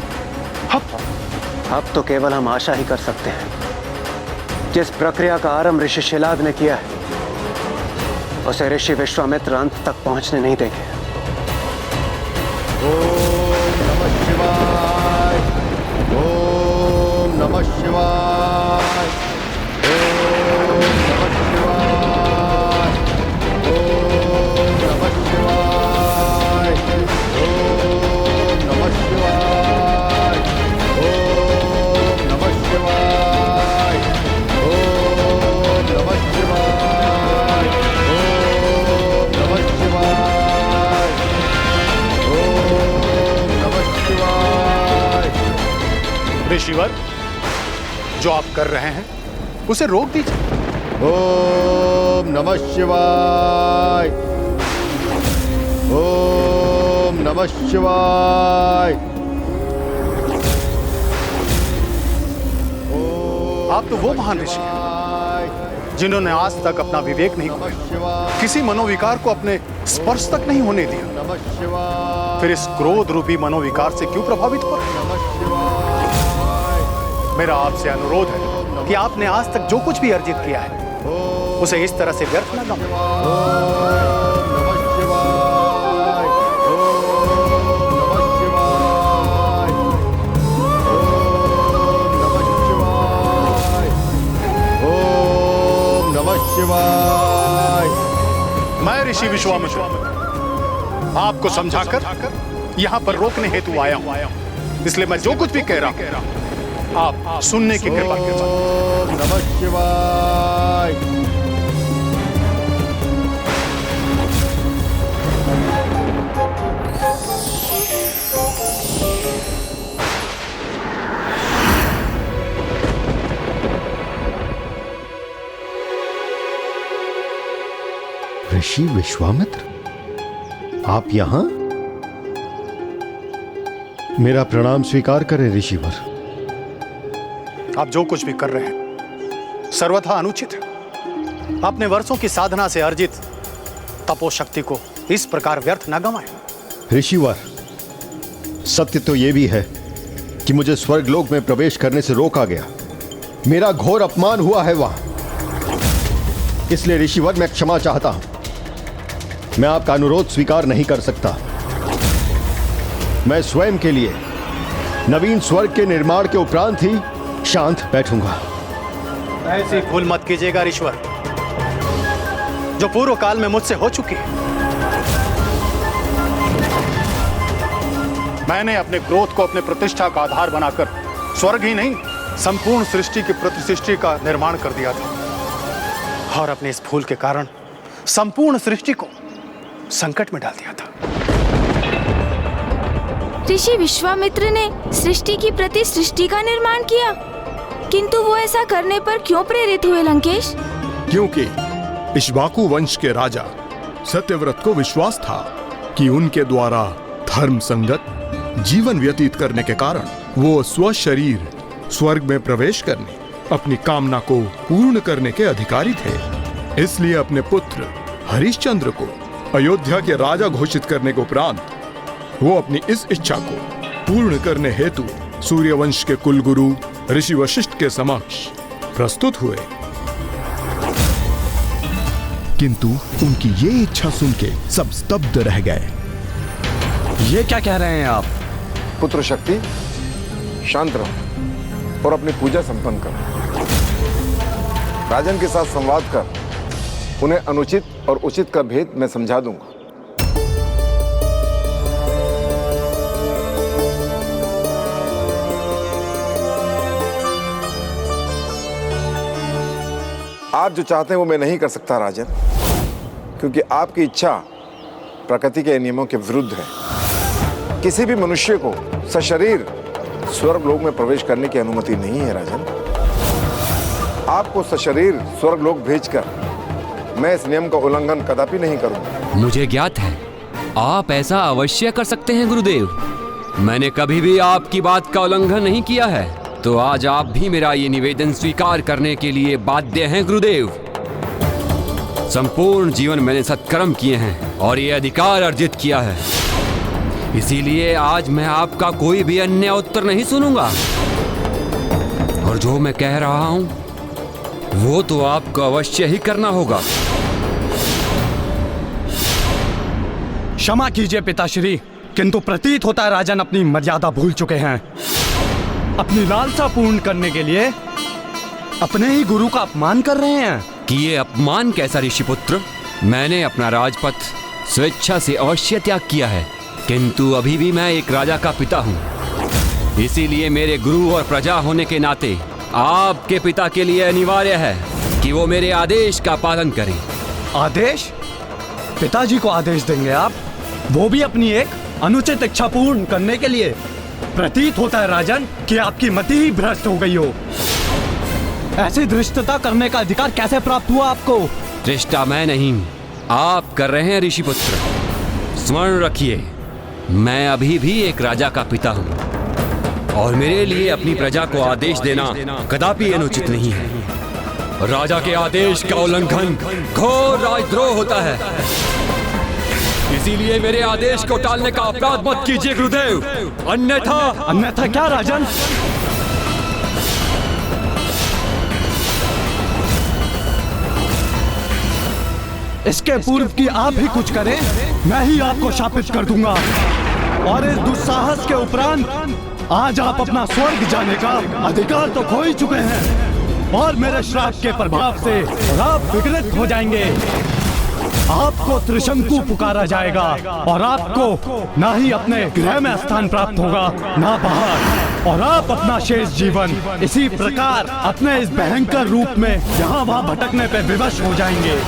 अब तो केवल हम आशा ही कर सकते हैं। जिस प्रक्रिया का आरंभ ऋषि शिलाद ने किया है उसे ऋषि विश्वामित्र अंत तक पहुंचने नहीं देंगे। ओम नमः शिवाय। ओम नमः शिवाय। ओम नमः शिवाय। ओम नमः शिवाय। ओम नमः शिवाय। ओम नमः शिवाय। ओम नमः शिवाय। ओम नमः शिवाय। ओम नमः शिवाय। ऋषिवर, जो आप कर रहे हैं उसे रोक दीजिए। ओम नमः शिवाय। ओम नमः शिवाय। आप तो वो महान ऋषि हैं जिन्होंने आज तक अपना विवेक नहीं खोया, किसी मनोविकार को अपने स्पर्श तक नहीं होने दिया। फिर इस क्रोध रूपी मनोविकार से क्यों प्रभावित हो? मेरा आपसे अनुरोध है कि आपने आज तक जो कुछ भी अर्जित किया है उसे इस तरह से व्यर्थ न गवाएं। शिवाय। मैं ऋषि विश्वामित्र आपको समझाकर यहाँ पर रोकने हेतु आया हूँ, इसलिए मैं जो कुछ भी कह रहा हूँ आप सुनने की कृपा कीजिए। ओम नमः शिवाय। ऋषि विश्वामित्र, आप यहां? मेरा प्रणाम स्वीकार करें ऋषिवर। आप जो कुछ भी कर रहे हैं सर्वथा अनुचित है। अपने वर्षों की साधना से अर्जित तपोशक्ति को इस प्रकार व्यर्थ न गंवाएं। ऋषिवर, सत्य तो यह भी है कि मुझे स्वर्गलोक में प्रवेश करने से रोका गया। मेरा घोर अपमान हुआ है वहां, इसलिए ऋषिवर मैं क्षमा चाहता हूं। मैं आपका अनुरोध स्वीकार नहीं कर सकता। मैं स्वयं के लिए नवीन स्वर्ग के निर्माण के उपरांत ही शांत बैठूंगा। ऐसी भूल मत कीजिएगा ऋषिवर, जो पूर्व काल में मुझसे हो चुकी है। मैंने अपने क्रोध को अपने प्रतिष्ठा का आधार बनाकर स्वर्ग ही नहीं संपूर्ण सृष्टि की प्रतिसृष्टि का निर्माण कर दिया था, और अपने इस भूल के कारण संपूर्ण सृष्टि को संकट में डाल दिया था। ऋषि विश्वामित्र ने सृष्टि की प्रति सृष्टि का निर्माण किया, किंतु वो ऐसा करने पर क्यों प्रेरित हुए लंकेश? क्योंकि इक्ष्वाकु वंश के राजा सत्यव्रत को विश्वास था कि उनके द्वारा धर्म संगत जीवन व्यतीत करने के कारण वो स्वशरीर स्वर्ग में प्रवेश करने, अपनी कामना को पूर्ण करने के अधिकारी थे। इसलिए अपने पुत्र हरिश्चंद्र को अयोध्या के राजा घोषित करने के उपरांत वो अपनी इस इच्छा को पूर्ण करने हेतु सूर्यवंश के कुलगुरु ऋषि वशिष्ठ के समक्ष प्रस्तुत हुए। किंतु उनकी ये इच्छा सुन के सब स्तब्ध रह गए। ये क्या कह रहे हैं आप? पुत्र शक्ति, शांत रहो और अपनी पूजा संपन्न करो। राजन के साथ संवाद कर उन्हें अनुचित और उचित का भेद मैं समझा दूंगा। आप जो चाहते हैं वो मैं नहीं कर सकता राजन, क्योंकि आपकी इच्छा प्रकृति के नियमों के विरुद्ध है। किसी भी मनुष्य को सशरीर स्वर्ग लोक में प्रवेश करने की अनुमति नहीं है राजन। आपको सशरीर स्वर्ग लोक भेजकर मैं इस नियम का उल्लंघन कदापि नहीं करूंगा। मुझे ज्ञात है आप ऐसा अवश्य कर सकते हैं गुरुदेव। मैंने कभी भी आपकी बात का उल्लंघन नहीं किया है, तो आज आप भी मेरा ये निवेदन स्वीकार करने के लिए बाध्य हैं गुरुदेव। संपूर्ण जीवन मैंने सत्कर्म किए हैं और ये अधिकार अर्जित किया है, इसीलिए आज मैं आपका कोई भी अन्य उत्तर नहीं सुनूंगा। और जो मैं कह रहा हूं वो तो आपको अवश्य ही करना होगा। क्षमा कीजिए पिताश्री, किंतु प्रतीत होता है राजन अपनी मर्यादा भूल चुके हैं। अपनी लालसा पूर्ण करने के लिए अपने ही गुरु का अपमान कर रहे हैं। कि ये अपमान कैसा ऋषिपुत्र? मैंने अपना राजपथ स्वेच्छा से अवश्य त्याग किया है, किंतु अभी भी मैं एक राजा का पिता हूँ। इसीलिए मेरे गुरु और प्रजा होने के नाते आपके पिता के लिए अनिवार्य है कि वो मेरे आदेश का पालन करें। आदेश? पिताजी को आदेश देंगे आप, वो भी अपनी एक अनुचित इच्छा पूर्ण करने के लिए? प्रतीत होता है राजन कि आपकी मति ही भ्रष्ट हो गई हो। ऐसी धृष्टता करने का अधिकार कैसे प्राप्त हुआ आपको? धृष्टा मैं नहीं, आप कर रहे हैं ऋषिपुत्र। स्मरण रखिए, मैं अभी भी एक राजा का पिता हूँ और मेरे लिए अपनी प्रजा को आदेश देना कदापि अनुचित नहीं है। राजा के आदेश का उल्लंघन घोर राजद्रोह होता है, इसीलिए मेरे आदेश को टालने का अपराध मत कीजिए गुरुदेव, अन्यथा क्या राजन? इसके पूर्व की आप ही कुछ करें, मैं ही आपको शापित कर दूंगा। और इस दुस्साहस के उपरांत आज आप अपना स्वर्ग जाने का अधिकार तो खो ही चुके हैं और मेरे श्राप के प्रभाव से आप विकृत हो जाएंगे। आपको त्रिशंकु पुकारा जाएगा और आपको ना ही अपने गृह में स्थान प्राप्त होगा ना बाहर, और आप अपना शेष जीवन इसी प्रकार अपने इस भयंकर रूप में यहाँ वहाँ भटकने पे विवश हो जाएंगे।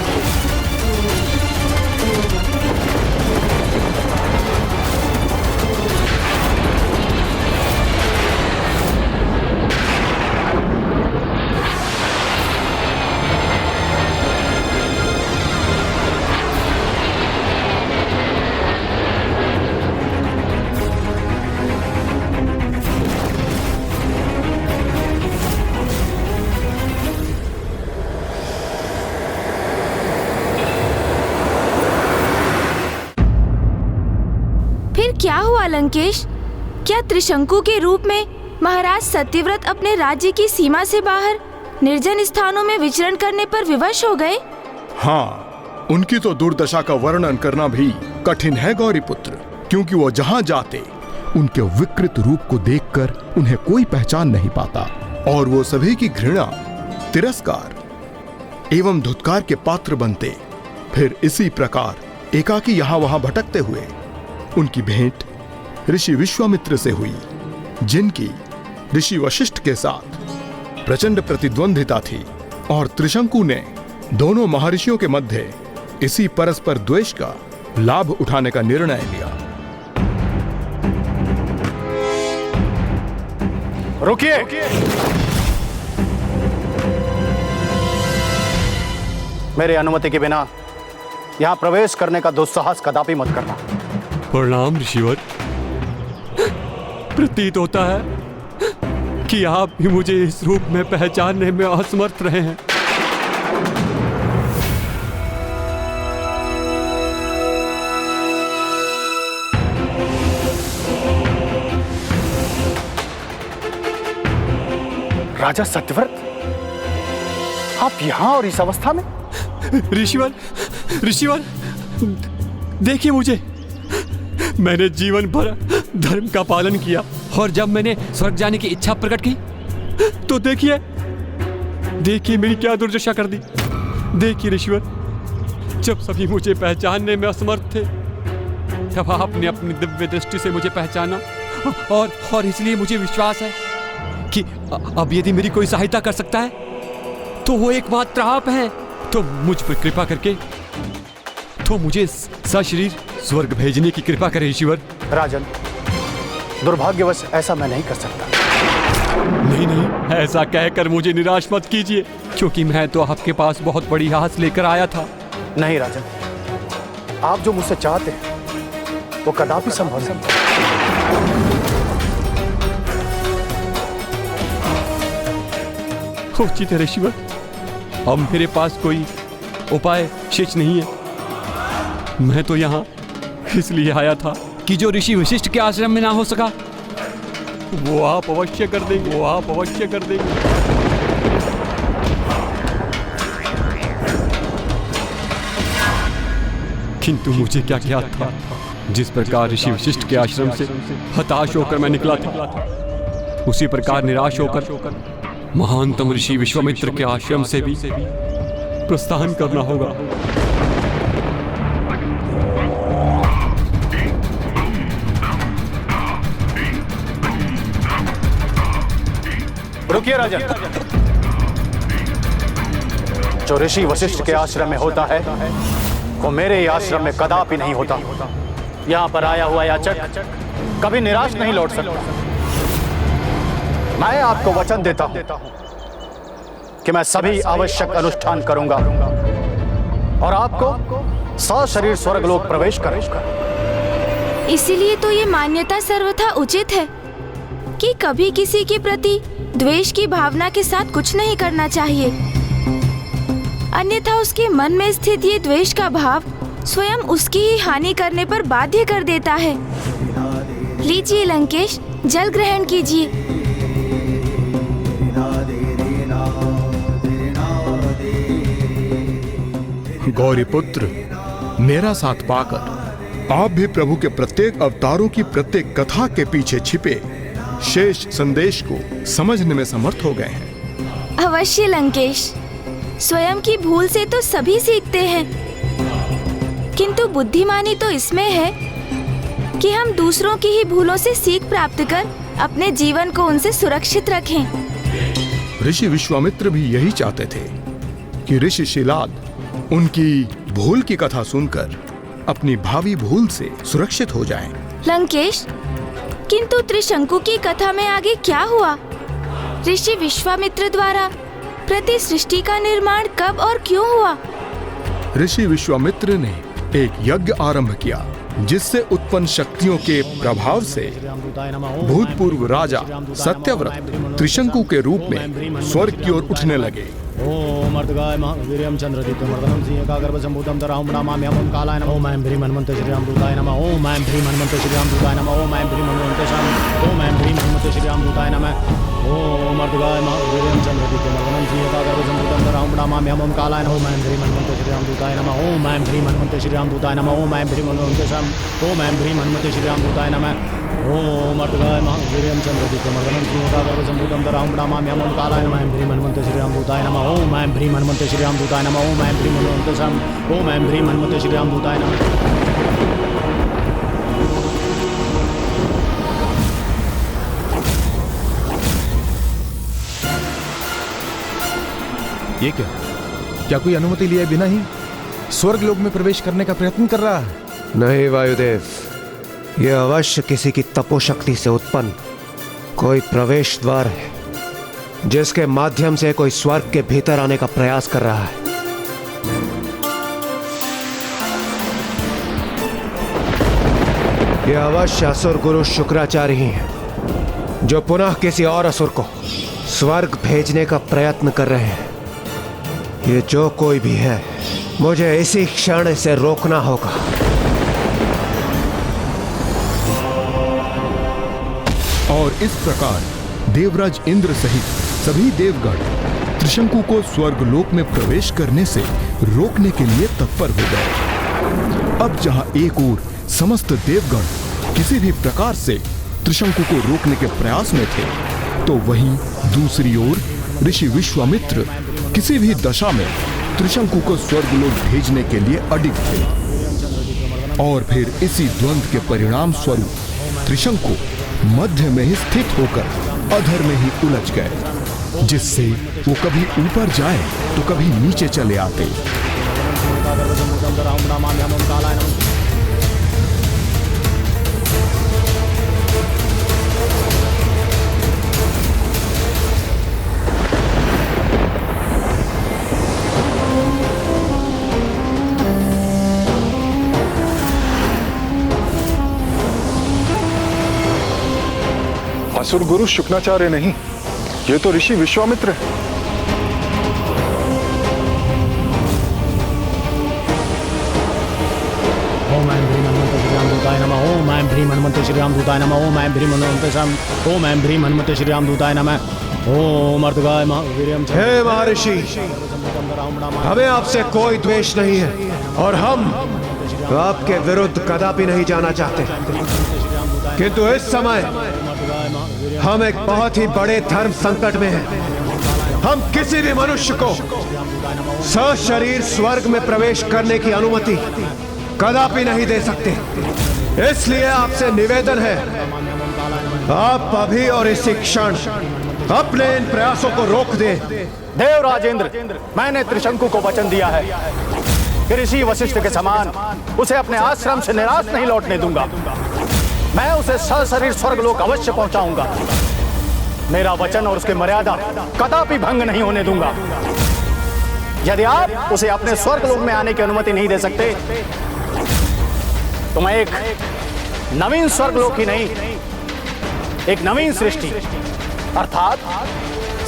क्या हुआ लंकेश? क्या त्रिशंकु के रूप में महाराज सत्यव्रत अपने राज्य की सीमा से बाहर निर्जन स्थानों में विचरण करने पर विवश हो गए? हाँ, उनकी तो दुर्दशा का वर्णन करना भी कठिन है गौरीपुत्र, क्योंकि वो जहाँ जाते उनके विकृत रूप को देखकर उन्हें कोई पहचान नहीं पाता और वो सभी की घृणा, तिरस्कार एवं धुतकार के पात्र बनते। फिर इसी प्रकार एकाकी यहाँ वहाँ भटकते हुए उनकी भेंट ऋषि विश्वामित्र से हुई, जिनकी ऋषि वशिष्ठ के साथ प्रचंड प्रतिद्वंदिता थी और त्रिशंकु ने दोनों महर्षियों के मध्य इसी परस्पर द्वेष का लाभ उठाने का निर्णय लिया। रुकिए! मेरे अनुमति के बिना यहां प्रवेश करने का दुस्साहस कदापि मत करना। प्रणाम ऋषिवर। प्रतीत होता है कि आप भी मुझे इस रूप में पहचानने में असमर्थ रहे हैं। राजा सत्यव्रत, आप यहां और इस अवस्था में? ऋषिवर, ऋषिवर, देखिए मुझे। मैंने जीवन भर धर्म का पालन किया और जब मैंने स्वर्ग जाने की इच्छा प्रकट की तो देखिए मेरी क्या दुर्दशा कर दी। देखिए ऋषिवर, जब सभी मुझे पहचानने में असमर्थ थे, तब आपने अपनी दिव्य दृष्टि से मुझे पहचाना और इसलिए मुझे विश्वास है कि अब यदि मेरी कोई सहायता कर सकता है तो वो एकमात्र आप हैं। तो मुझ पर कृपा करके तो मुझे सशरीर स्वर्ग भेजने की कृपा करें ईश्वर। राजन, दुर्भाग्यवश ऐसा मैं नहीं कर सकता। नहीं नहीं, ऐसा कहकर मुझे निराश मत कीजिए, क्योंकि मैं तो आपके पास बहुत बड़ी आस लेकर आया था। नहीं राजन, आप जो मुझसे चाहते हैं वो कदापि संभव नहीं। उचित है ईश्वर, अब मेरे पास कोई उपाय शेष नहीं है। मैं तो यहाँ इसलिए आया था कि जो ऋषि वशिष्ठ के आश्रम में ना हो सका वो आप अवश्य कर देंगे, वो आप अवश्य कर देंगे। किंतु मुझे क्या ज्ञात था, जिस प्रकार ऋषि वशिष्ठ के आश्रम से हताश होकर मैं निकला था, उसी प्रकार निराश होकर महानतम ऋषि विश्वामित्र के आश्रम से भी प्रस्थान करना होगा। रुकिए राजन, जो ऋषि वशिष्ठ के आश्रम में होता है वो मेरे ही आश्रम में कदापि नहीं होता। यहाँ पर आया हुआ याचक कभी निराश नहीं लौट सकता। मैं आपको वचन देता हूँ कि मैं सभी आवश्यक अनुष्ठान करूंगा और आपको सशरीर स्वर्गलोक प्रवेश करूंगा। इसीलिए तो ये मान्यता सर्वथा उचित है कि कभी किसी के प्रति द्वेष की भावना के साथ कुछ नहीं करना चाहिए, अन्यथा उसके मन में स्थित ये द्वेष का भाव स्वयं उसकी ही हानि करने पर बाध्य कर देता है। लीजिए लंकेश, जल ग्रहण कीजिए। गौरीपुत्र, मेरा साथ पाकर आप भी प्रभु के प्रत्येक अवतारों की प्रत्येक कथा के पीछे छिपे शेष संदेश को समझने में समर्थ हो गए हैं। अवश्य लंकेश, स्वयं की भूल से तो सभी सीखते हैं, किंतु बुद्धिमानी तो इसमें है कि हम दूसरों की ही भूलों से सीख प्राप्त कर अपने जीवन को उनसे सुरक्षित रखें। ऋषि विश्वामित्र भी यही चाहते थे कि ऋषि शिलाद उनकी भूल की कथा सुनकर अपनी भावी भूल से सुरक्षित हो जाएं। लंकेश, किंतु त्रिशंकु की कथा में आगे क्या हुआ? ऋषि विश्वामित्र द्वारा प्रति सृष्टि का निर्माण कब और क्यों हुआ? ऋषि विश्वामित्र ने एक यज्ञ आरंभ किया, जिससे उत्पन्न शक्तियों के प्रभाव से भूतपूर्व राजा सत्यव्रत त्रिशंकु के रूप में स्वर्ग की ओर उठने लगे। ओम अर्धगाय महावीर्यं चंद्रदित्यमर्दनं सिंहकागर्भसम्भूतं तराहुं नमाम्यहं कालाय नमः। ओम ऐं ह्रीं हनुमते श्री रामदूताय नमः। ओम ऐं ह्रीं हनुमते श्री रामदूताय नमः। ओम ऐं ह्रीं हनुमते श्री ओम ऐं ह्रीं हनुमते श्री रामदूताय नमः। ओम अर्धगाय महावीर्यं चंद्रदित्यमर्दनं सिंहकागर्भसम्भूतं तराहुं नमाम्यहं कालाय नमः। ओम ऐं ह्रीं हनुमते श्री रामदूताय नमः। ओम ऐं ह्रीं हनुमते श्री रामदूताय नमः। ओम ऐं ह्रीं हनुमते ओम ऐं ह्रीं हनुमते श्री रामदूताय नमः। ओम अर्धगाय महावीर्यं चंद्रदित्यमर्दनं सिंहकागर्भसम्भूतं तराहुं नमाम्यहं कालाय नमः। ओम ऐं ह्रीं हनुमते श्री रामदूताय नमः। ओम ऐं ह्रीं हनुमते श्री रामदूताय नमः। ओम ऐं ह्रीं हनुमते ओम ऐं ह्रीं हनुमते श्री रामदूताय नमः। ये क्या कोई अनुमति लिए बिना ही स्वर्ग लोक में प्रवेश करने का प्रयत्न कर रहा है? नहीं वायुदेव, यह अवश्य किसी की तपोशक्ति से उत्पन्न कोई प्रवेश द्वार है, जिसके माध्यम से कोई स्वर्ग के भीतर आने का प्रयास कर रहा है। यह अवश्य असुर गुरु शुक्राचार्य ही है, जो पुनः किसी और असुर को स्वर्ग भेजने का प्रयत्न कर रहे हैं। ये जो कोई भी है, मुझे इसी क्षण से रोकना होगा। और इस प्रकार देवराज इंद्र सहित सभी देवगण त्रिशंकु को स्वर्गलोक में प्रवेश करने से रोकने के लिए तत्पर हो गए। अब जहां एक ओर समस्त देवगण किसी भी प्रकार से त्रिशंकु को रोकने के प्रयास में थे, तो वहीं दूसरी ओर ऋषि विश्वामित्र किसी भी दशा में त्रिशंकु को स्वर्गलोक भेजने के लिए अडिग थे। और फिर इसी द्वंद्व के परिणाम स्वरूप त्रिशंकु मध्य में ही स्थित होकर अधर में ही उलझ गए। जिससे वो कभी ऊपर जाए तो कभी नीचे चले आते। असुर गुरु शुक्राचार्य नहीं, ये तो ऋषि विश्वामित्र है। ओम ऐं ह्रीं हनुमते श्री रामदूताय नमः। ओम ऐं ह्रीं हनुमते श्री रामदूताय नमः। ओम ऐं ह्रीं हनुमते श्री ओम ऐं ह्रीं हनुमते श्री रामदूताय नमः। ओम अर्धगाय महावीर्यं। हे महर्षि, हमें आपसे कोई द्वेष नहीं है और हम आपके विरुद्ध कदापि नहीं जाना चाहते, किंतु इस समय हम एक बहुत ही बड़े धर्म संकट में हैं। हम किसी भी मनुष्य को सशरीर स्वर्ग में प्रवेश करने की अनुमति कदापि नहीं दे सकते। इसलिए आपसे निवेदन है, आप अभी और इसी क्षण अपने इन प्रयासों को रोक दें। देव राजेंद्र, मैंने त्रिशंकु को वचन दिया है कि ऋषि वशिष्ठ के समान उसे अपने आश्रम से निराश नहीं लौटने दूंगा। मैं उसे सशरीर स्वर्गलोक अवश्य पहुंचाऊंगा। मेरा वचन और उसकी मर्यादा कदापि भंग नहीं होने दूंगा। यदि आप उसे अपने स्वर्गलोक में आने की अनुमति नहीं दे सकते तो मैं एक नवीन स्वर्गलोक ही नहीं, एक नवीन सृष्टि अर्थात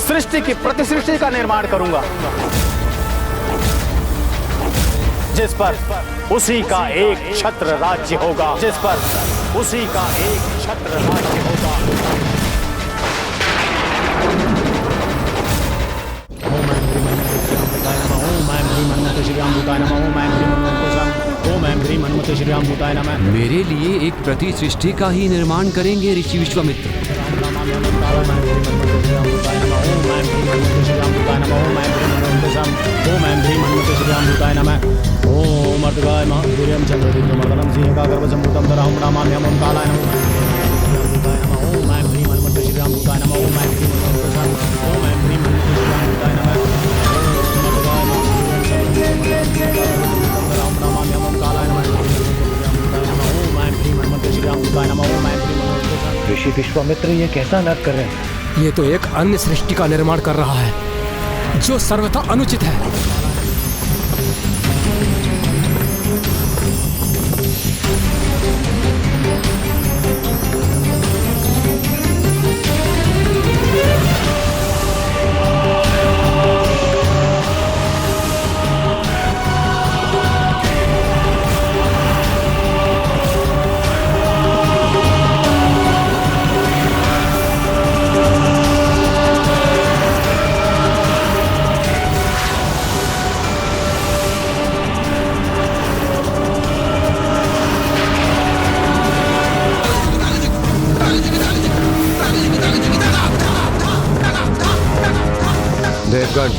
सृष्टि की प्रतिसृष्टि का निर्माण करूंगा, जिस पर उसी का एक छत्र राज्य होगा, जिस पर उसी का एक छत्र राज्य होगा। ओम ऐं ह्रीं हनुमते श्री रामदूताय नमः। ओम ऐं ह्रीं हनुमते श्री रामदूताय नमः। मेरे लिए एक प्रति सृष्टि का ही निर्माण करेंगे ऋषि विश्वामित्र। ओम ऐं ह्रीं हनुमते श्री रामदूताय नमः। ओम अर्धगाय महावीर्यं चंद्रदीप्तमर्दनं सिंहकागर्भसम्भूतं धरां नमाम्यहं ओम कालाय नमः। ओम ऐं ह्रीं हनुमते श्री रामदूताय नमः। ओम ऐं ह्रीं हनुमते श्री रामदूताय नमः। ऋषि विश्वामित्र ये कैसा नाटक कर रहे हैं? ये तो एक अन्य सृष्टि का निर्माण कर रहा है जो सर्वथा अनुचित है। देवगण,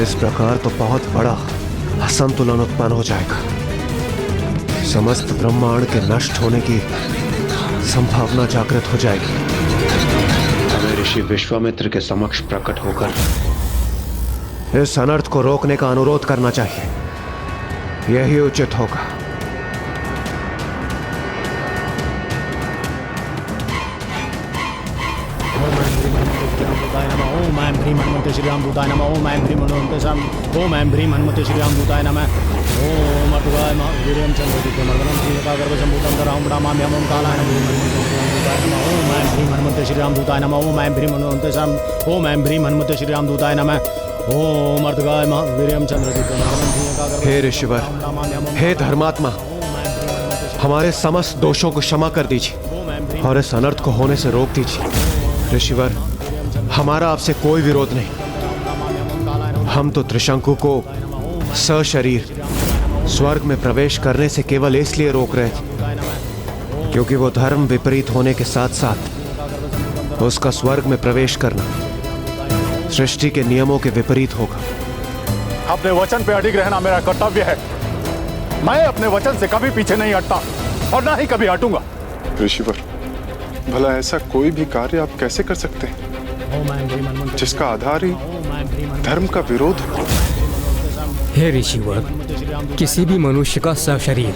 इस प्रकार तो बहुत बड़ा असंतुलन उत्पन्न हो जाएगा। समस्त ब्रह्मांड के नष्ट होने की संभावना जागृत हो जाएगी। हमें ऋषि विश्वामित्र के समक्ष प्रकट होकर इस अनर्थ को रोकने का अनुरोध करना चाहिए। यही उचित होगा। ओम ऐं ह्रीं हनुमते श्री रामदूताय नमः। ओम ऐं ह्रीं हनुमते ओम ऐं ह्रीं हनुमते श्री रामदूताय नमः। ओम अर्धगाय महावीर्यं चंद्रदीप्तमर्दनं सिंहकागर्भसम्भूतं धरां नमाम्यहं ओम कालाय नमः। ओम ऐं ह्रीं हनुमते श्री रामदूताय नमः। ओम ऐं ह्रीं हनुमते ओम ऐं ह्रीं हनुमते श्री रामदूताय नमः। ओम अर्धगाय महावीर्यं चंद्रदीप्तमर्दनं सिंहकागर्भसम्भूतं। हे ऋषिवर, हे धर्मात्मा, हमारे समस्त दोषों को क्षमा कर दीजिए और इस अनर्थ को होने से रोक दीजिए। ऋषिवर, हमारा आपसे कोई विरोध नहीं। हम तो त्रिशंकु को सशरीर स्वर्ग में प्रवेश करने से केवल इसलिए रोक रहे थे क्योंकि वो धर्म विपरीत होने के साथ साथ उसका स्वर्ग में प्रवेश करना सृष्टि के नियमों के विपरीत होगा। अपने वचन पे अडिग रहना मेरा कर्तव्य है। मैं अपने वचन से कभी पीछे नहीं हटता। और ना ही कभी हटूंगा। ऋषिवर, भला ऐसा कोई भी कार्य आप कैसे कर सकते हैं जिसका आधार ही धर्म का विरोध हो? हे ऋषिवर, किसी भी मनुष्य का सशरीर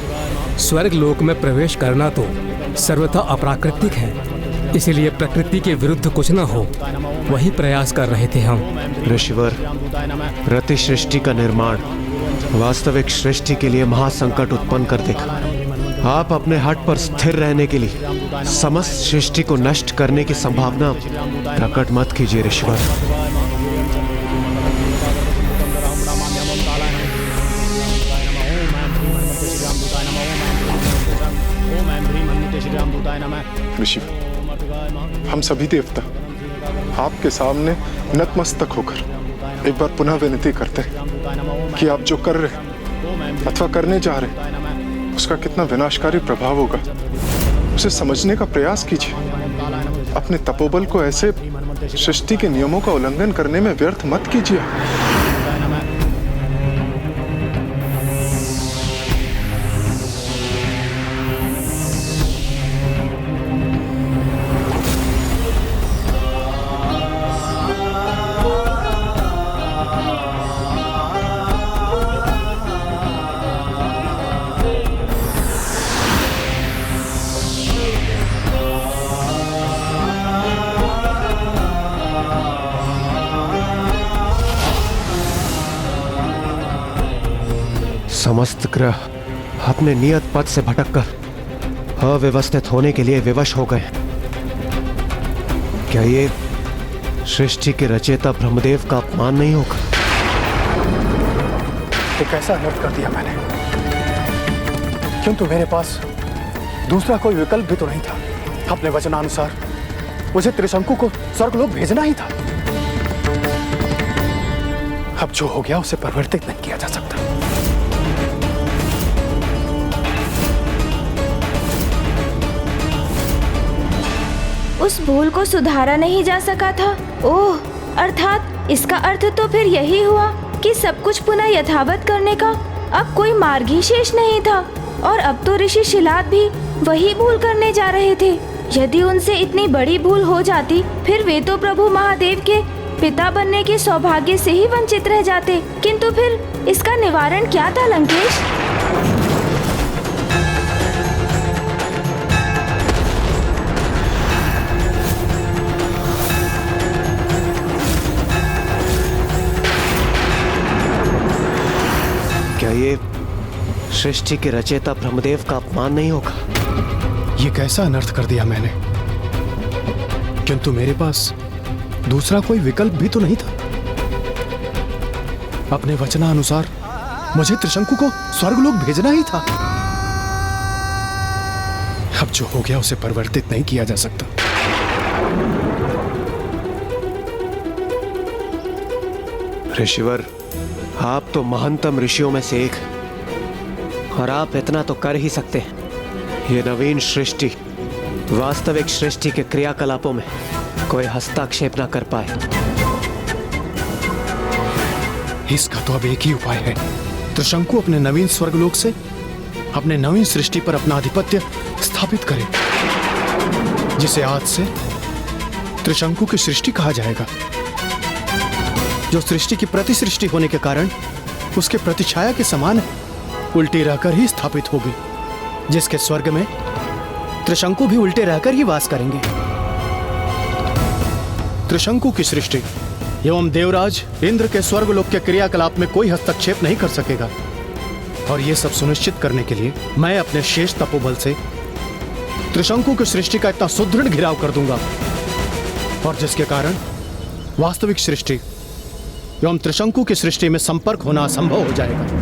स्वर्ग लोक में प्रवेश करना तो सर्वथा अप्राकृतिक है। इसलिए प्रकृति के विरुद्ध कुछ न हो, वही प्रयास कर रहे थे हम। ऋषिवर, प्रति सृष्टि का निर्माण वास्तविक सृष्टि के लिए महासंकट उत्पन्न कर देगा। आप अपने हट पर स्थिर रहने के लिए समस्त सृष्टि को नष्ट करने की संभावना प्रकट मत कीजिए ऋषिवर। ऋषिवर, हम सभी देवता आपके सामने नतमस्तक होकर एक बार पुनः विनती करते हैं कि आप जो कर रहे हैं अथवा करने जा रहे हैं उसका कितना विनाशकारी प्रभाव होगा, उसे समझने का प्रयास कीजिए। अपने तपोबल को ऐसे सृष्टि के नियमों का उल्लंघन करने में व्यर्थ मत कीजिए। समस्त ग्रह अपने नियत पथ से भटककर अव्यवस्थित होने के लिए विवश हो गए। क्या ये सृष्टि के रचयिता ब्रह्मदेव का अपमान नहीं होगा? एक ऐसा अनर्थ कर दिया मैंने, किंतु मेरे पास दूसरा कोई विकल्प भी तो नहीं था। अपने वचनानुसार मुझे त्रिशंकु को स्वर्गलोक भेजना ही था। अब जो हो गया उसे परिवर्तित नहीं किया जा सकता। उस भूल को सुधारा नहीं जा सका था। ओह, अर्थात इसका अर्थ तो फिर यही हुआ कि सब कुछ पुनः यथावत करने का अब कोई मार्ग ही शेष नहीं था। और अब तो ऋषि शिलाद भी वही भूल करने जा रहे थे। यदि उनसे इतनी बड़ी भूल हो जाती, फिर वे तो प्रभु महादेव के पिता बनने के सौभाग्य से ही वंचित रह जाते। किंतु फिर इसका निवारण क्या था लंकेश? क्या ये सृष्टि के रचयिता ब्रह्मदेव का अपमान नहीं होगा? ये कैसा अनर्थ कर दिया मैंने, किंतु मेरे पास दूसरा कोई विकल्प भी तो नहीं था। अपने वचनानुसार मुझे त्रिशंकु को स्वर्गलोक भेजना ही था। अब जो हो गया उसे परिवर्तित नहीं किया जा सकता। ऋषिवर, आप तो महानतम ऋषियों में से एक हैं, और आप इतना तो कर ही सकते हैं। ये नवीन सृष्टि वास्तविक सृष्टि के क्रियाकलापों में कोई हस्तक्षेप न कर पाए। इसका तो अब एक ही उपाय है। त्रिशंकु अपने नवीन स्वर्गलोक से अपने नवीन सृष्टि पर अपना आधिपत्य स्थापित करे, जिसे आज से त्रिशंकु की सृष्टि कहा जाएगा। जो सृष्टि की प्रतिसृष्टि होने के कारण उसके प्रतिछाया के समान उल्टी रहकर ही स्थापित होगी, जिसके स्वर्ग में त्रिशंकु भी उल्टे रहकर ही वास करेंगे। त्रिशंकु की सृष्टि एवं देवराज इंद्र के स्वर्गलोक के क्रियाकलाप में कोई हस्तक्षेप नहीं कर सकेगा। और यह सब सुनिश्चित करने के लिए मैं अपने शेष तपोबल से त्रिशंकु की सृष्टि का इतना सुदृढ़ घिराव कर दूंगा, और जिसके कारण वास्तविक सृष्टि एवं त्रिशंकु की सृष्टि में संपर्क होना असंभव हो जाएगा।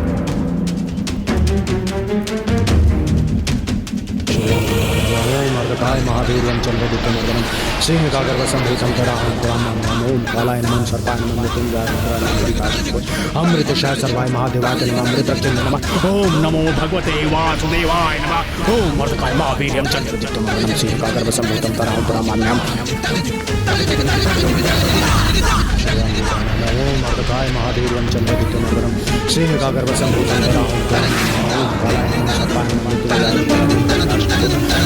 मर्दकाय महावीर्यं चंद्रदीप्तमर्दनं सिंहकागर्भसंभूतं तदाहं पुराणं ओम कालाय नमः सर्पाय नमः मृत्युंजयाय नमः अमृतशाय सर्वाय महादेवाय नमः अमृतरक्षिणे नमः ओम नमो भगवते वासुदेवाय नमः ओम मर्दकाय महावीर्यं चंद्रदीप्तमर्दनं सिंहकागर्भसंभूतं तदाहं पुराणं ओम मर्दकाय महावीर्यं चंद्रदीप्तमर्दनं सिंहकागर्भसंभूतं तदाहं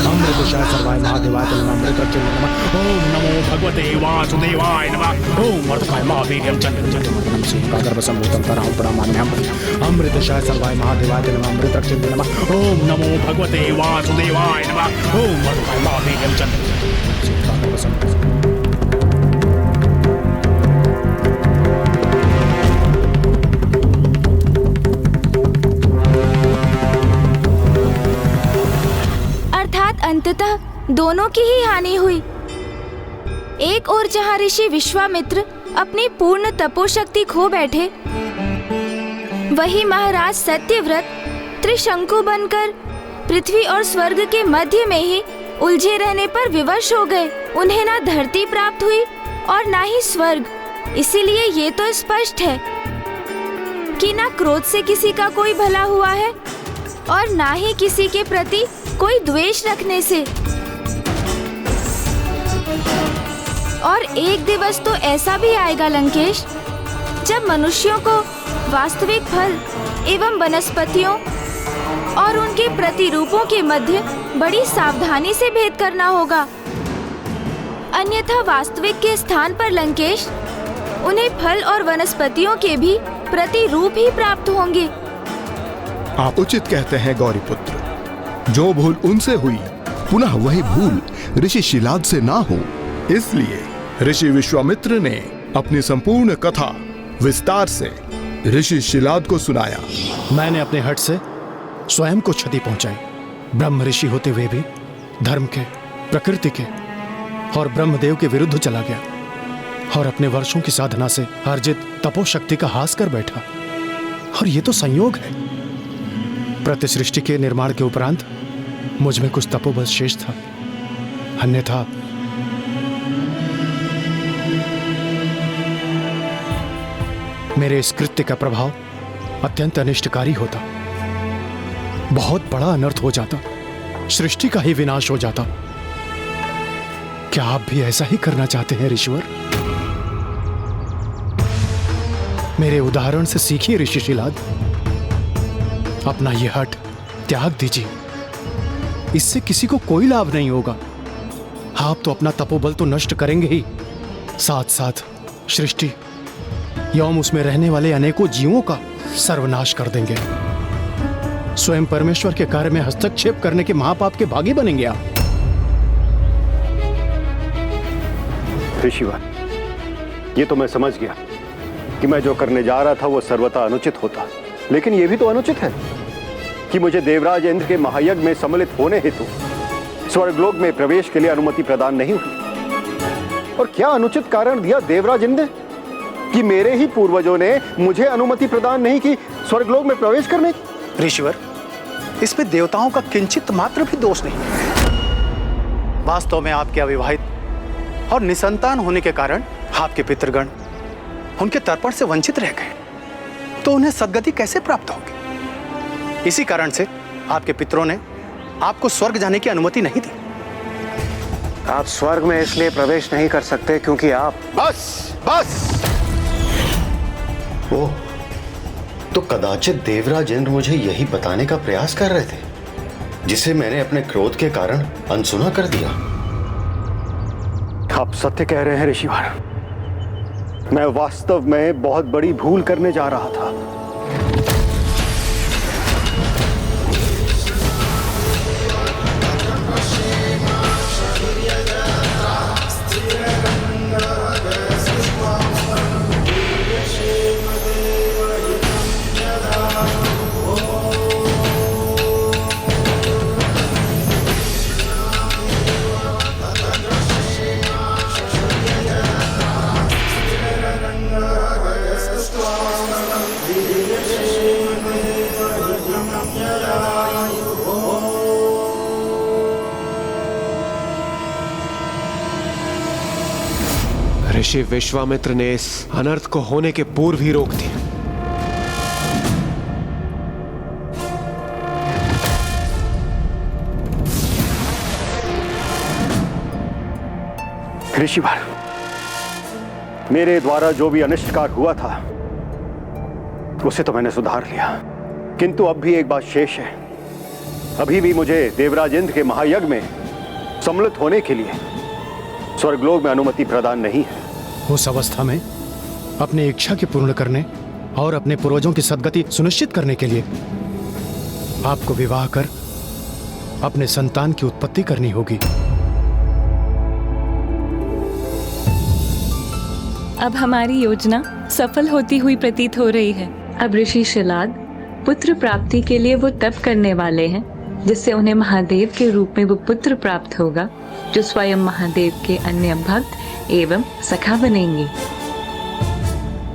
अमृतशाय सर्वाय महादेवाय नमः अमृतरक्षिणे नमः ओम नमो भगवते वासुदेवाय नमः ओम मर्दकाय महावीर्यं चंद्रदीप्तमर्दनं सिंहकागर्भसंभूतं तदाहं पुराणं अमृतशाय सर्वाय महादेवाय नमः अमृतरक्षिणे नमः ओम नमो भगवते वासुदेवाय नमः ओम मर्दकाय महावीर्यं चंद्रदीप्तमर्दनं सिंहकागर्भसंभूतं अंततः दोनों की ही हानि हुई। एक ओर जहाँ ऋषि विश्वामित्र अपनी पूर्ण तपोशक्ति खो बैठे, वहीं महाराज सत्यव्रत त्रिशंकु बनकर पृथ्वी और स्वर्ग के मध्य में ही उलझे रहने पर विवश हो गए। उन्हें ना धरती प्राप्त हुई और ना ही स्वर्ग। इसीलिए ये तो स्पष्ट है कि ना क्रोध से किसी का कोई भला हुआ है और ना ही किसी के प्रति कोई द्वेष रखने से। और एक दिवस तो ऐसा भी आएगा लंकेश, जब मनुष्यों को वास्तविक फल एवं वनस्पतियों और उनके प्रतिरूपों के मध्य बड़ी सावधानी से भेद करना होगा। अन्यथा वास्तविक के स्थान पर लंकेश उन्हें फल और वनस्पतियों के भी प्रतिरूप ही प्राप्त होंगे। आप उचित कहते हैं गौरीपुत्र। जो भूल उनसे हुई पुनः वही भूल ऋषि शिलाद से ना हो, इसलिए ऋषि विश्वामित्र ने अपनी संपूर्ण कथा विस्तार से ऋषि शिलाद को सुनाया। मैंने अपने हट से स्वयं को क्षति पहुंचाई। ब्रह्म ऋषि होते हुए भी धर्म के, प्रकृति के और ब्रह्मदेव के विरुद्ध चला गया और अपने वर्षों की साधना से अर्जित तपोशक्ति का हास कर बैठा। और ये तो संयोग है। प्रतिसृष्टि के निर्माण के उपरांत मुझ में कुछ तपोबल शेष था, अन्यथा मेरे इस कृत्य का प्रभाव अत्यंत अनिष्टकारी होता। बहुत बड़ा अनर्थ हो जाता, सृष्टि का ही विनाश हो जाता। क्या आप भी ऐसा ही करना चाहते हैं ऋषिवर? मेरे उदाहरण से सीखिए ऋषि शिलाद। अपना यह हट त्याग दीजिए, इससे किसी को कोई लाभ नहीं होगा। आप तो अपना तपोबल तो नष्ट करेंगे ही, साथ साथ सृष्टि एवं उसमें रहने वाले अनेकों जीवों का सर्वनाश कर देंगे। स्वयं परमेश्वर के कार्य में हस्तक्षेप करने के महापाप के भागी बनेंगे आप। ऋषिवर, ये तो मैं समझ गया कि मैं जो करने जा रहा था वो सर्वथा अनुचित होता, लेकिन यह भी तो अनुचित है कि मुझे देवराज इंद्र के महायज्ञ में सम्मिलित होने हेतु स्वर्गलोक में प्रवेश के लिए अनुमति प्रदान नहीं हुई। और क्या अनुचित कारण दिया देवराज इंद्र कि मेरे ही पूर्वजों ने मुझे अनुमति प्रदान नहीं की स्वर्गलोक में प्रवेश करने की? ऋषिवर, इसमें देवताओं का किंचित मात्र भी दोष नहीं। वास्तव में आपके अविवाहित और निसंतान होने के कारण आपके पितृगण उनके तर्पण से वंचित रह गए, तो उन्हें सद्गति कैसे प्राप्त होगी? इसी कारण से आपके पितरों ने आपको स्वर्ग जाने की अनुमति नहीं दी। आप स्वर्ग में इसलिए प्रवेश नहीं कर सकते क्योंकि आप बस ओह, तो कदाचित देवराज इंद्र मुझे यही बताने का प्रयास कर रहे थे, जिसे मैंने अपने क्रोध के कारण अनसुना कर दिया। आप सत्य कह रहे हैं ऋषिवर, मैं वास्तव में बहुत बड़ी भूल करने जा रहा था। ऋषि विश्वामित्र ने इस अनर्थ को होने के पूर्व ही रोक दिया। ऋषिवर, मेरे द्वारा जो भी अनिष्टकार हुआ था उसे तो मैंने सुधार लिया, किंतु अब भी एक बात शेष है। अभी भी मुझे देवराज इंद्र के महायज्ञ में सम्मिलित होने के लिए स्वर्गलोक में अनुमति प्रदान नहीं है। उस अवस्था में अपनी इच्छा की पूर्ण करने और अपने पूर्वजों की सद्गति सुनिश्चित करने के लिए आपको विवाह कर अपने संतान की उत्पत्ति करनी होगी। अब हमारी योजना सफल होती हुई प्रतीत हो रही है। अब ऋषि शिलाद पुत्र प्राप्ति के लिए वो तप करने वाले हैं जिससे उन्हें महादेव के रूप में वो पुत्र प्राप्त होगा जो स्वयं महादेव के अन्य भक्त एवं सखा बनेंगे।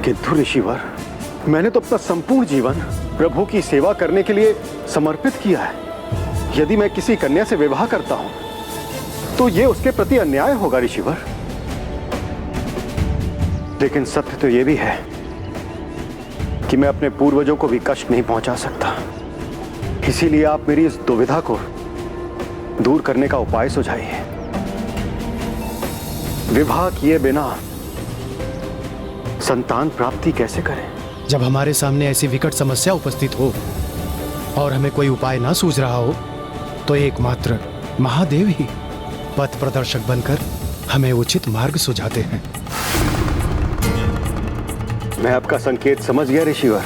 किंतु ऋषिवर, मैंने तो अपना संपूर्ण जीवन प्रभु की सेवा करने के लिए समर्पित किया है। यदि मैं किसी कन्या से विवाह करता हूं तो ये उसके प्रति अन्याय होगा ऋषिवर। लेकिन सत्य तो यह भी है कि मैं अपने पूर्वजों को भी कष्ट नहीं पहुंचा सकता। इसीलिए आप मेरी इस दुविधा को दूर करने का उपाय सुझाइए। विवाह किए बिना संतान प्राप्ति कैसे करें? जब हमारे सामने ऐसी विकट समस्या उपस्थित हो और हमें कोई उपाय ना सूझ रहा हो तो एकमात्र महादेव ही पथ प्रदर्शक बनकर हमें उचित मार्ग सुझाते हैं। मैं आपका संकेत समझ गया ऋषिवर।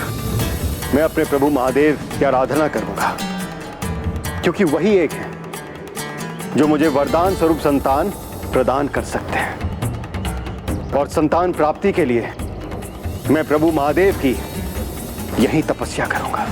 मैं अपने प्रभु महादेव की आराधना करूंगा, क्योंकि वही एक है जो मुझे वरदान स्वरूप संतान प्रदान कर सकते हैं। और संतान प्राप्ति के लिए मैं प्रभु महादेव की यही तपस्या करूंगा।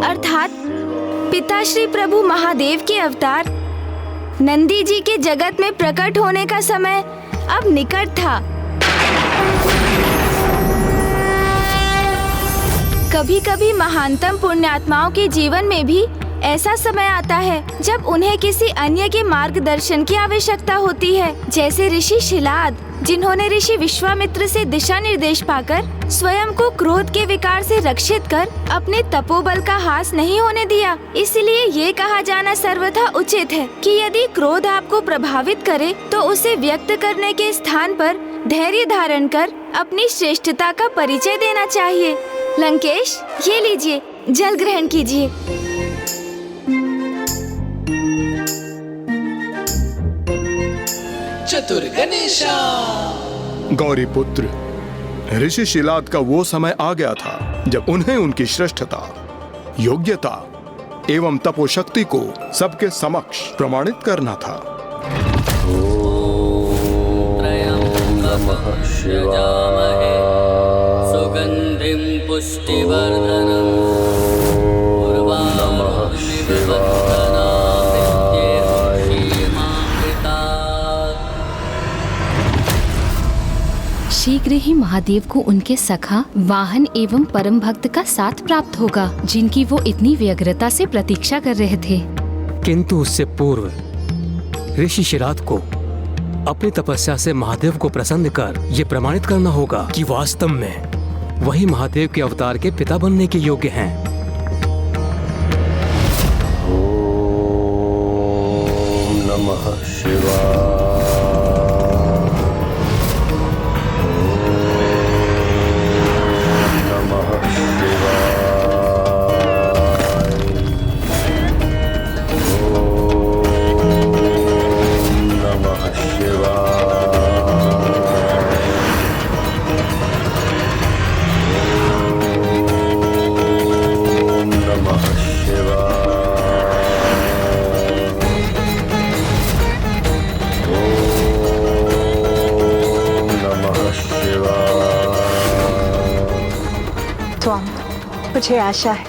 अर्थात पिताश्री प्रभु महादेव के अवतार नंदी जी के जगत में प्रकट होने का समय अब निकट था। कभी कभी महानतम पुण्यात्माओं के जीवन में भी ऐसा समय आता है जब उन्हें किसी अन्य के मार्गदर्शन की आवश्यकता होती है, जैसे ऋषि शिलाद, जिन्होंने ऋषि विश्वामित्र से दिशा निर्देश पाकर स्वयं को क्रोध के विकार से रक्षित कर अपने तपोबल का हास नहीं होने दिया। इसलिए ये कहा जाना सर्वथा उचित है कि यदि क्रोध आपको प्रभावित करे तो उसे व्यक्त करने के स्थान पर धैर्य धारण कर अपनी श्रेष्ठता का परिचय देना चाहिए। लंकेश, ये लीजिए, जल ग्रहण कीजिए। चतुर गणेशा। गौरी पुत्र, ऋषि शिलाद का वो समय आ गया था जब उन्हें उनकी श्रेष्ठता, योग्यता एवं तपोशक्ति को सबके समक्ष प्रमाणित करना था। नमः शिवाय। सुगंधिं पुष्टिवर्धनम् उर्वारुकमिव शीघ्र ही महादेव को उनके सखा, वाहन एवं परम भक्त का साथ प्राप्त होगा, जिनकी वो इतनी व्यग्रता से प्रतीक्षा कर रहे थे। किंतु उससे पूर्व ऋषि शिलाद को अपनी तपस्या से महादेव को प्रसन्न कर ये प्रमाणित करना होगा कि वास्तव में वही महादेव के अवतार के पिता बनने के योग्य हैं। ओम नमः शिवाय। मुझे आशा है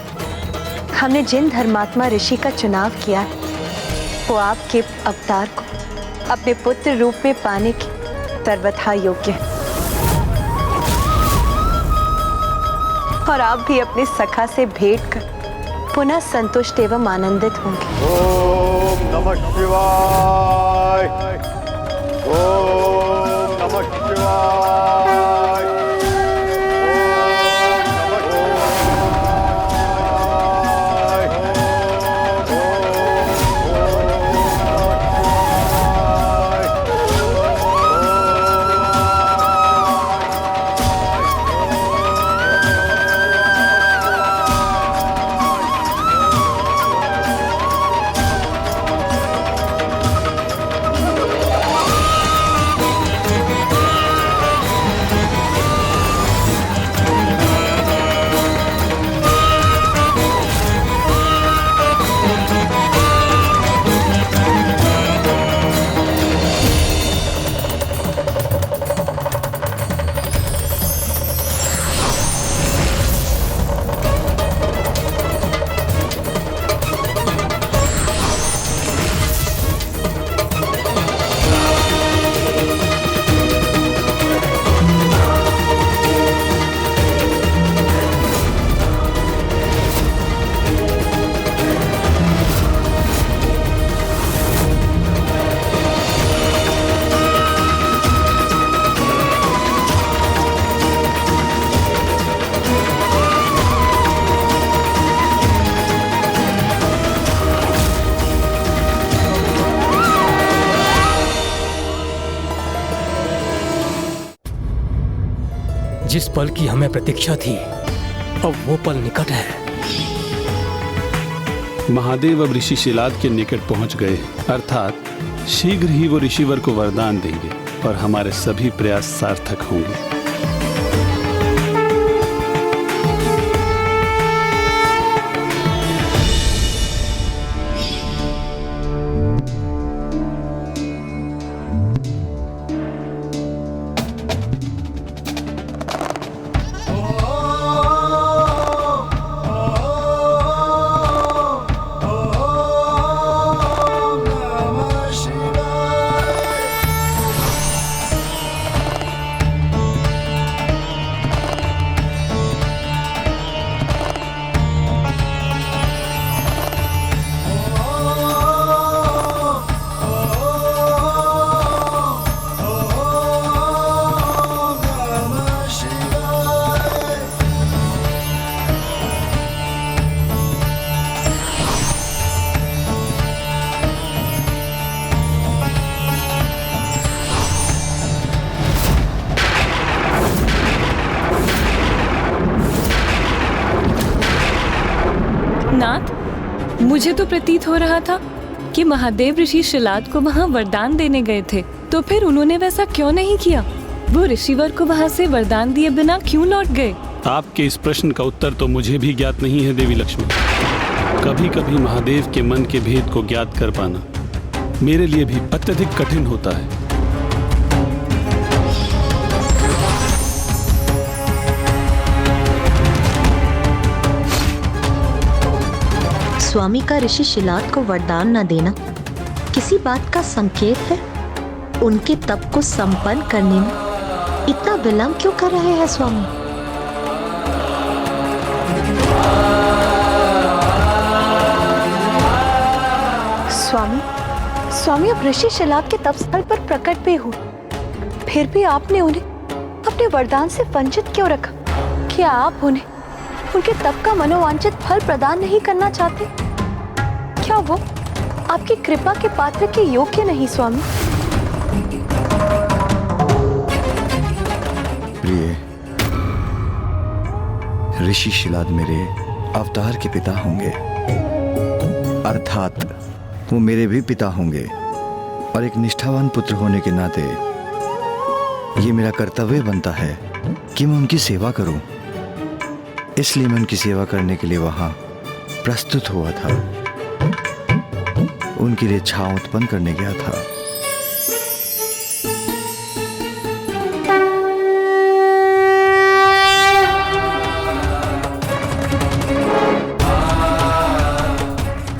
हमने जिन धर्मात्मा ऋषि का चुनाव किया है वो आपके अवतार को अपने पुत्र रूप में पाने की सर्वथा योग्य है और आप भी अपने सखा से भेंट कर पुनः संतुष्ट एवं आनंदित होंगे। ओम नमः शिवाय। ओम नमः शिवाय। जिस पल की हमें प्रतीक्षा थी अब वो पल निकट है। महादेव अब ऋषि शिलाद के निकट पहुंच गए, अर्थात शीघ्र ही वो ऋषिवर को वरदान देंगे और हमारे सभी प्रयास सार्थक होंगे। नाथ, मुझे तो प्रतीत हो रहा था कि महादेव ऋषि शिलाद को वहाँ वरदान देने गए थे, तो फिर उन्होंने वैसा क्यों नहीं किया? वो ऋषिवर को वहाँ से वरदान दिए बिना क्यों लौट गए? आपके इस प्रश्न का उत्तर तो मुझे भी ज्ञात नहीं है देवी लक्ष्मी। कभी कभी महादेव के मन के भेद को ज्ञात कर पाना मेरे लिए भी अत्यधिक कठिन होता है। स्वामी का ऋषि शिलाद को वरदान न देना किसी बात का संकेत है? उनके तप को संपन्न करने में इतना विलंब क्यों कर रहे हैं स्वामी? स्वामी अब ऋषि शिलाद के तप स्थल पर प्रकट भी हुए, फिर भी आपने उन्हें अपने वरदान से वंचित क्यों रखा? क्या आप उन्हें उनके तप का मनोवांछित फल प्रदान नहीं करना चाहते? क्या वो आपकी कृपा के पात्र के योग्य नहीं स्वामी? प्रिय, ऋषि शिलाद मेरे अवतार के पिता होंगे, अर्थात वो मेरे भी पिता होंगे और एक निष्ठावान पुत्र होने के नाते ये मेरा कर्तव्य बनता है कि मैं उनकी सेवा करूं। इसलिए मैं उनकी सेवा करने के लिए वहां प्रस्तुत हुआ था, उनके लिए छांव उत्पन्न करने गया था।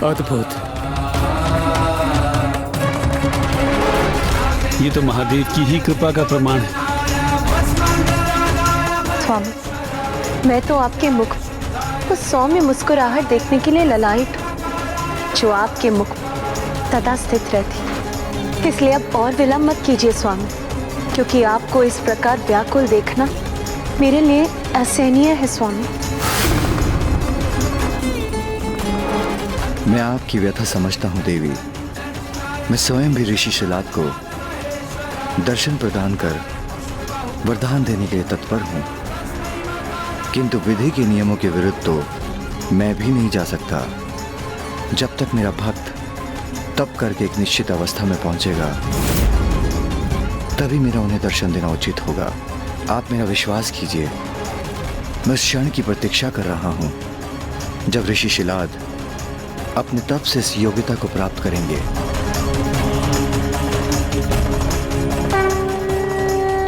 अद्भुत। ये तो महादेव की ही कृपा का प्रमाण है। स्वामी, मैं तो आपके मुख उस सौम्य मुस्कुराहट देखने के लिए ललायत हूँ जो आपके मुख सदा स्थित रहती। इसलिए अब और विलंब मत कीजिए स्वामी, क्योंकि आपको इस प्रकार व्याकुल देखना मेरे लिए असहनीय है स्वामी। मैं आपकी व्यथा समझता हूँ देवी। मैं स्वयं भी ऋषि शिलाद को दर्शन प्रदान कर वरदान देने के लिए तत्पर हूँ, किंतु विधि के नियमों के विरुद्ध तो मैं भी नहीं जा सकता। जब तक मेरा भक्त तप करके एक निश्चित अवस्था में पहुंचेगा, तभी मेरा उन्हें दर्शन देना उचित होगा। आप मेरा विश्वास कीजिए, मैं उस क्षण की प्रतीक्षा कर रहा हूं जब ऋषि शिलाद अपने तप से इस योग्यता को प्राप्त करेंगे।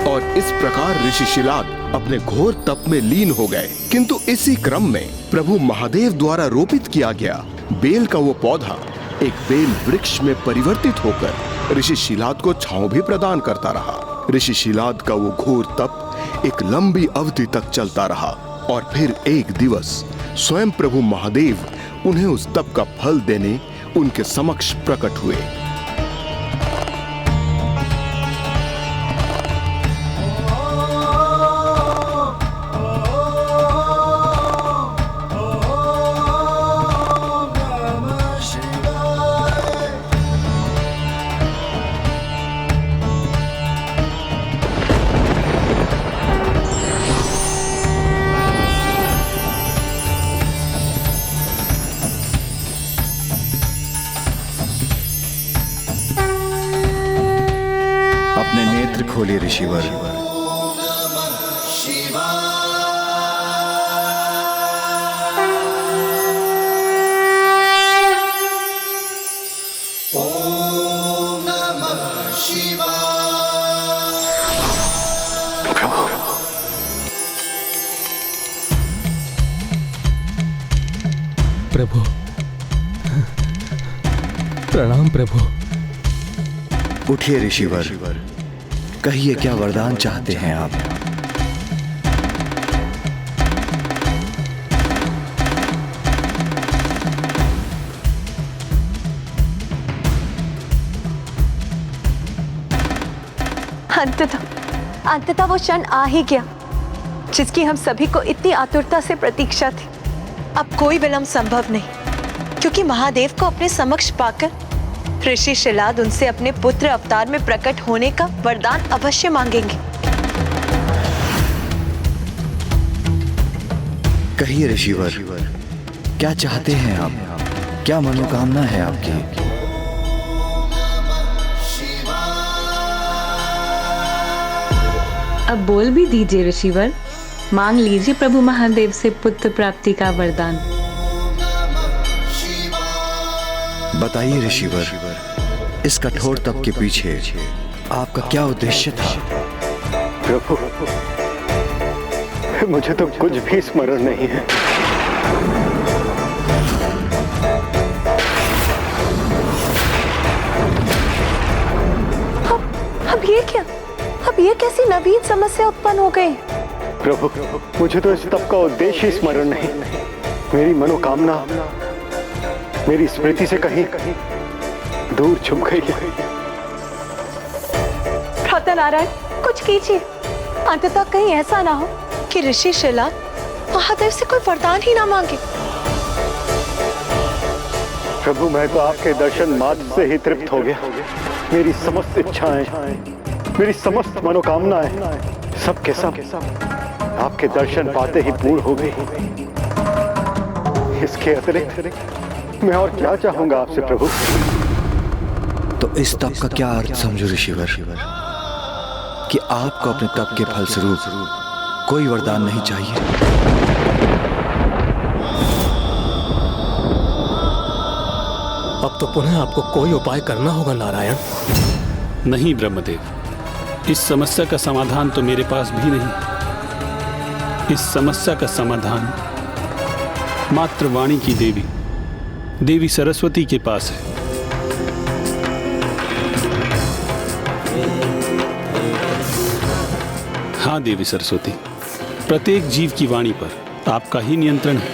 और इस प्रकार ऋषि शिलाद अपने घोर तप में लीन हो गए। किंतु इसी क्रम में प्रभु महादेव द्वारा रोपित किया गया बेल का वो पौधा एक बेल वृक्ष में परिवर्तित होकर ऋषि शिलाद को छांव भी प्रदान करता रहा। ऋषि शिलाद का वो घोर तप एक लंबी अवधि तक चलता रहा और फिर एक दिवस स्वयं प्रभु महादेव उन्हें उस तप का फल देने उनके समक्ष प्रकट हुए। अपने नेत्र खोलिए ऋषिवर। प्रभु, प्रणाम प्रभु। उठिए ऋषिवर, कहिए क्या वरदान चाहते हैं आप? अंततः वो क्षण आ ही गया जिसकी हम सभी को इतनी आतुरता से प्रतीक्षा थी। अब कोई विलंब संभव नहीं, क्योंकि महादेव को अपने समक्ष पाकर ऋषि शिलाद उनसे अपने पुत्र अवतार में प्रकट होने का वरदान अवश्य मांगेंगे। कहिए ऋषिवर, क्या चाहते हैं आप? क्या मनोकामना है आपकी? अब बोल भी दीजिए ऋषिवर, मांग लीजिए प्रभु महादेव से पुत्र प्राप्ति का वरदान। बताइए ऋषिवर, इस कठोर तप के पीछे आपका क्या उद्देश्य था? प्रभु, मुझे तो कुछ भी स्मरण नहीं है। अब ये क्या? अब ये कैसी नवीन समस्या उत्पन्न हो गई? प्रभु, मुझे तो इस तप का उद्देश्य ही स्मरण नहीं। मेरी मनोकामना मेरी स्मृति से कहीं दूर छुप गई है। भ्राता नारायण, कुछ कीजिए। अंततः कहीं ऐसा ना हो कि ऋषि शिलाद महादेव से कोई वरदान ही ना मांगे। प्रभु, मैं तो आपके दर्शन मात्र से ही तृप्त हो गया। मेरी समस्त इच्छाएं, मेरी समस्त मनोकामनाएं सब के सब आपके दर्शन पाते ही पूर्ण हो गई। इसके अतिरिक्त मैं और क्या चाहूंगा आपसे प्रभु? तो इस तप का क्या अर्थ समझो ऋषिवर, कि आपको अपने तप के फलस्वरूप कोई वरदान नहीं चाहिए? अब तो पुनः आपको कोई उपाय करना होगा नारायण। नहीं ब्रह्मदेव, इस समस्या का समाधान तो मेरे पास भी नहीं। इस समस्या का समाधान मात्र वाणी की देवी देवी सरस्वती के पास है। हाँ देवी सरस्वती, प्रत्येक जीव की वाणी पर आपका ही नियंत्रण है।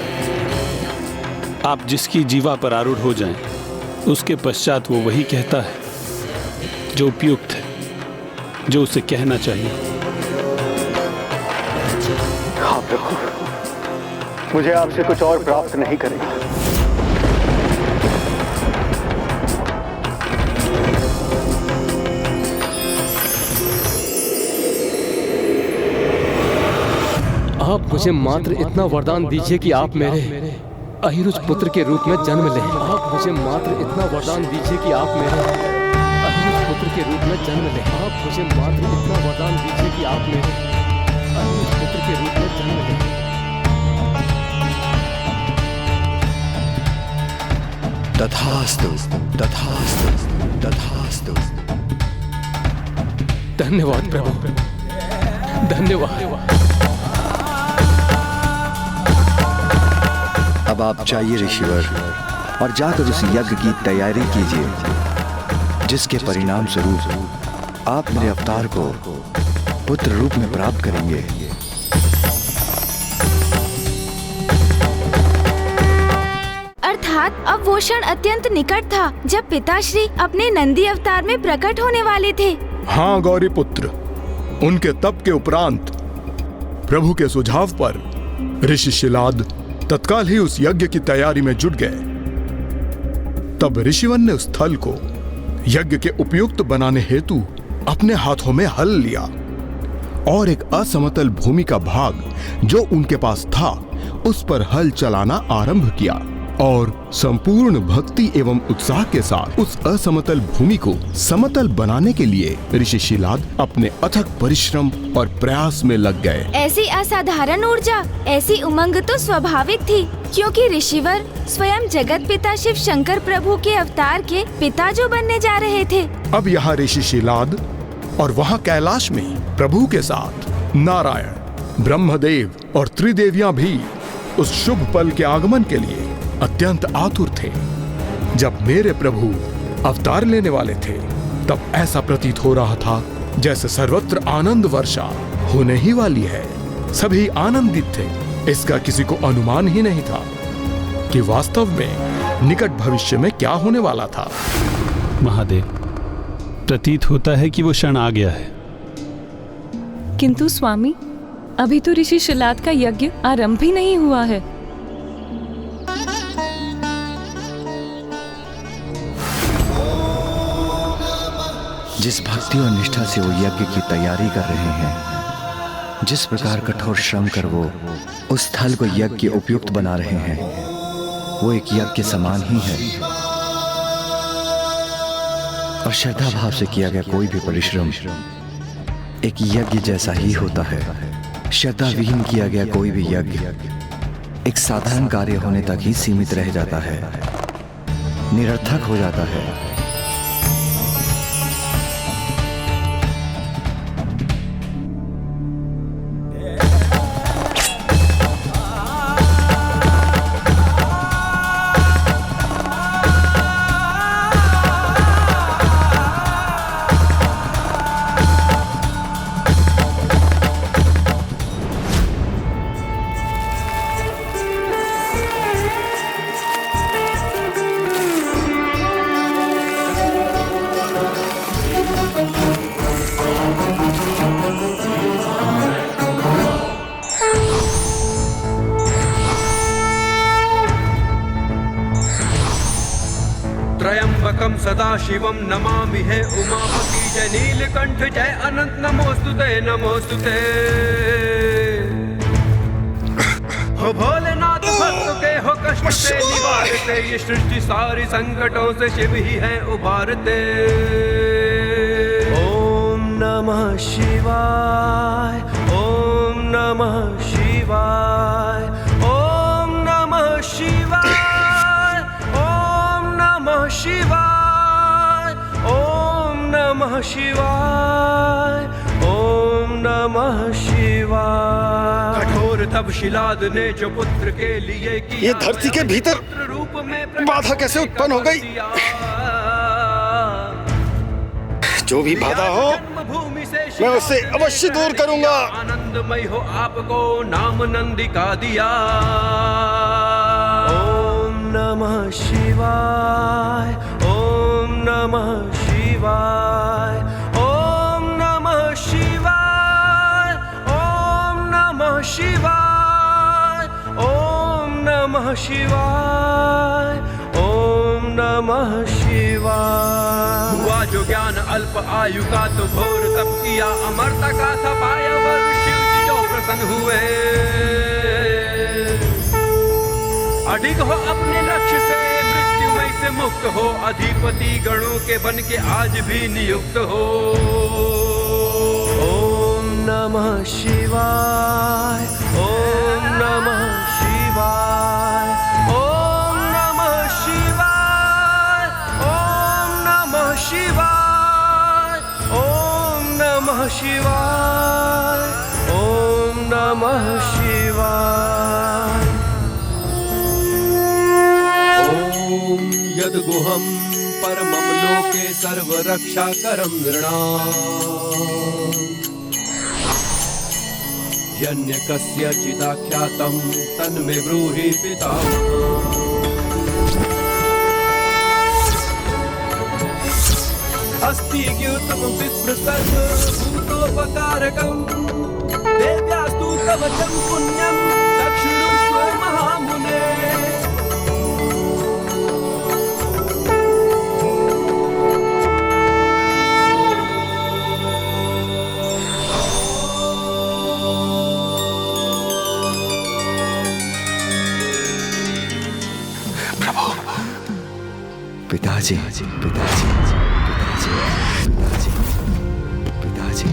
आप जिसकी जीवा पर आरूढ़ हो जाएं, उसके पश्चात वो वही कहता है जो उपयुक्त है, जो उसे कहना चाहिए। हाँ प्रभु, मुझे आपसे कुछ और प्राप्त नहीं करेगा। आप मुझे मात्र इतना वरदान दीजिए कि आप मेरे अहिरुज पुत्र के रूप में जन्म लें। आप मुझे मात्र इतना वरदान दीजिए कि आप मेरे अहिरुज पुत्र के रूप में जन्म लें। आप मुझे मात्र इतना वरदान दीजिए कि आप मेरे अहिरुज पुत्र के रूप में जन्म लें। तथास्तु, तथास्तु, तथास्तु। धन्यवाद प्रभु, धन्यवाद। अब आप जाइए ऋषिवर और जाकर उस यज्ञ की तैयारी कीजिए, जिसके परिणाम स्वरूप आप मेरे अवतार को पुत्र रूप में प्राप्त करेंगे। अर्थात अब वो क्षण अत्यंत निकट था जब पिताश्री अपने नंदी अवतार में प्रकट होने वाले थे। हाँ गौरी पुत्र, उनके तप के उपरांत प्रभु के सुझाव पर ऋषि शिलाद तत्काल ही उस यज्ञ की तैयारी में जुट गए। तब ऋषिवन ने उस स्थल को यज्ञ के उपयुक्त बनाने हेतु अपने हाथों में हल लिया और एक असमतल भूमि का भाग जो उनके पास था उस पर हल चलाना आरंभ किया और संपूर्ण भक्ति एवं उत्साह के साथ उस असमतल भूमि को समतल बनाने के लिए ऋषि शिलाद अपने अथक परिश्रम और प्रयास में लग गए। ऐसी असाधारण ऊर्जा, ऐसी उमंग तो स्वाभाविक थी, क्योंकि ऋषिवर स्वयं जगत पिता शिव शंकर प्रभु के अवतार के पिता जो बनने जा रहे थे। अब यहाँ ऋषि शिलाद और वहाँ कैलाश में प्रभु के साथ नारायण, ब्रह्मदेव और त्रिदेवियां भी उस शुभ पल के आगमन के लिए अत्यंत आतुर थे। जब मेरे प्रभु अवतार लेने वाले थे, तब ऐसा प्रतीत हो रहा था जैसे सर्वत्र आनंद वर्षा होने ही वाली है। सभी आनंदित थे। इसका किसी को अनुमान ही नहीं था कि वास्तव में निकट भविष्य में क्या होने वाला था। महादेव, प्रतीत होता है कि वो क्षण आ गया है। किंतु स्वामी, अभी तो ऋषि शिलाद का यज्ञ आरंभ ही नहीं हुआ है। जिस भक्ति और निष्ठा से वो यज्ञ की तैयारी कर रहे हैं, जिस प्रकार कठोर श्रम कर वो उस स्थल को यज्ञ के उपयुक्त बना रहे हैं, वो एक यज्ञ के समान ही है। और श्रद्धा भाव से किया गया कोई भी परिश्रम एक यज्ञ जैसा ही होता है। श्रद्धा विहीन किया गया कोई भी यज्ञ एक साधारण कार्य होने तक ही सीमित रह जाता है, निरर्थक हो जाता है। त्र्यंबकं सदाशिवं नमामि हे उमापति जय नीलकंठ जय अनंत नमोस्तुते नमोस्तुते। हो भोलेनाथ भक्त के हो कष्ट से निवारते, ये सृष्टि सारी संकटों से शिव ही है उबारते। ओम नमः शिवाय, ओम नमः शिवाय, ओम नमः शिवाय, ओम नमः शिवाय, ओम नमः शिवाय, ओम नमः शिवाय। कठोर तप शिलाद ने जो पुत्र के लिए किया, ये धरती के भीतर रूप बाधा कैसे उत्पन्न हो गई? जो भी बाधा हो मैं उसे अवश्य दूर करूंगा। आनंदमय हो आपको नाम नंदी का दिया। ओम नमः शिवाय, ओम नमः शिवाय, ओम नमः शिवाय, ओम नमः शिवाय, ओम नमः शिवाय, ओम नमः शिवाय। हुआ जो ज्ञान अल्प आयु का तो घोर तप किया, अमरता का था पाया वर शिव जी जो प्रसन्न हुए। अडिग हो अपने लक्ष्य से, मृत्युमय से मुक्त हो, अधिपति गणों के बन के आज भी नियुक्त हो। ओम नमः शिवाय, ओम नमः शिवाय, ओम नमः शिवाय, ओम नमः शिवाय, ओम नमः शिवाय, ओम नमः शिवाय। ओम यद्गुहं परमं लोके सर्वरक्षाकरं नृणाम् यन्य कस्यचिदाख्यातं तन्मे ब्रूहि पितामहः। अस्ति ज्ञातं विप्रसर्वभूतोपकारकं, देव्यास्तु कवचं पुण्यं दक्षिणुष्व महामुने। पिताजी, पिताजी, पिताजी, पिताजी, पिताजी।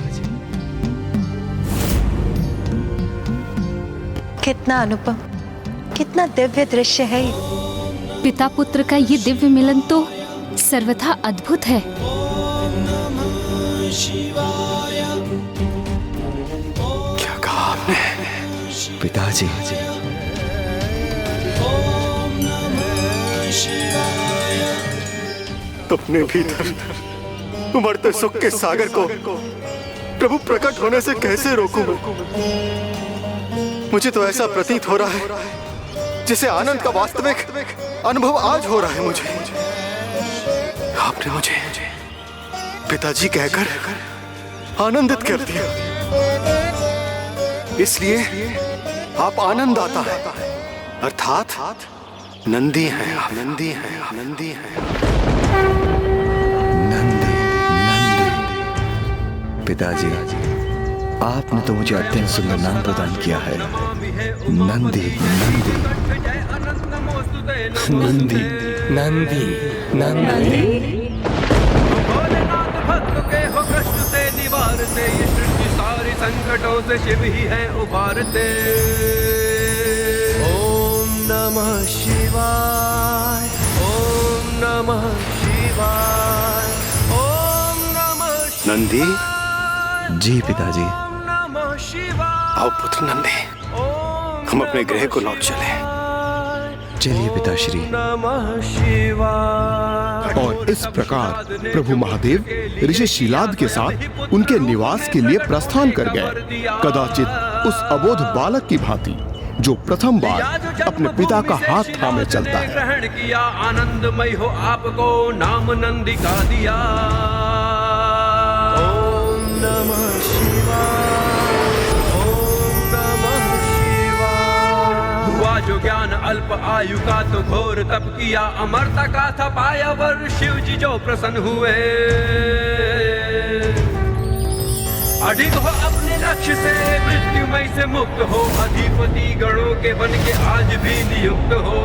कितना अनुपम, कितना दिव्य दृश्य है ये। पिता पुत्र का ये दिव्य मिलन तो सर्वथा अद्भुत है। क्या कहा आपने? पिताजी, अपने भीतर उमड़ते सुख के सागर को प्रभु प्रकट होने से कैसे रोकूं मैं? मुझे तो ऐसा प्रतीत हो रहा है जिसे आनंद का वास्तविक अनुभव आज हो रहा है मुझे। आपने मुझे पिताजी कहकर आनंदित कर दिया, इसलिए आप आनंद आता है, अर्थात नंदी हैं, नंदी हैं, नंदी हैं। पिताजी, आपने तो मुझे अत्यंत सुंदर नाम प्रदान किया है, नंदी, नंदी, नंदी, नंदी, नंदी। भोलेनाथ भक्त के हो कष्ट से निवारते, ये सृष्टि सारी संकटों से शिव ही है उबारते। ओम नमः शिवाय, ओम नमः शिवाय, ओम नमः नंदी। जी पिताजी। आओ पुत्र नंदी, हम अपने गृह को लौट चले। चलिए पिताश्री। और इस प्रकार प्रभु महादेव ऋषि शिलाद के साथ उनके निवास के लिए प्रस्थान कर गए, कदाचित उस अबोध बालक की भांति जो प्रथम बार अपने पिता का हाथ थामे चलता है। ग्रहण किया आनंदमय हो आपको नाम नंदी का दिया। ओम नमः शिवाय, ओम नमः शिवाय। हुआ जो ज्ञान अल्प आयु का तो घोर तप किया, अमरता का था पाया वर शिव जी जो प्रसन्न हुए। अडिग हो अपने लक्ष्य से, मृत्युमय से मुक्त हो, अधिपति गणों के बन के आज भी नियुक्त हो।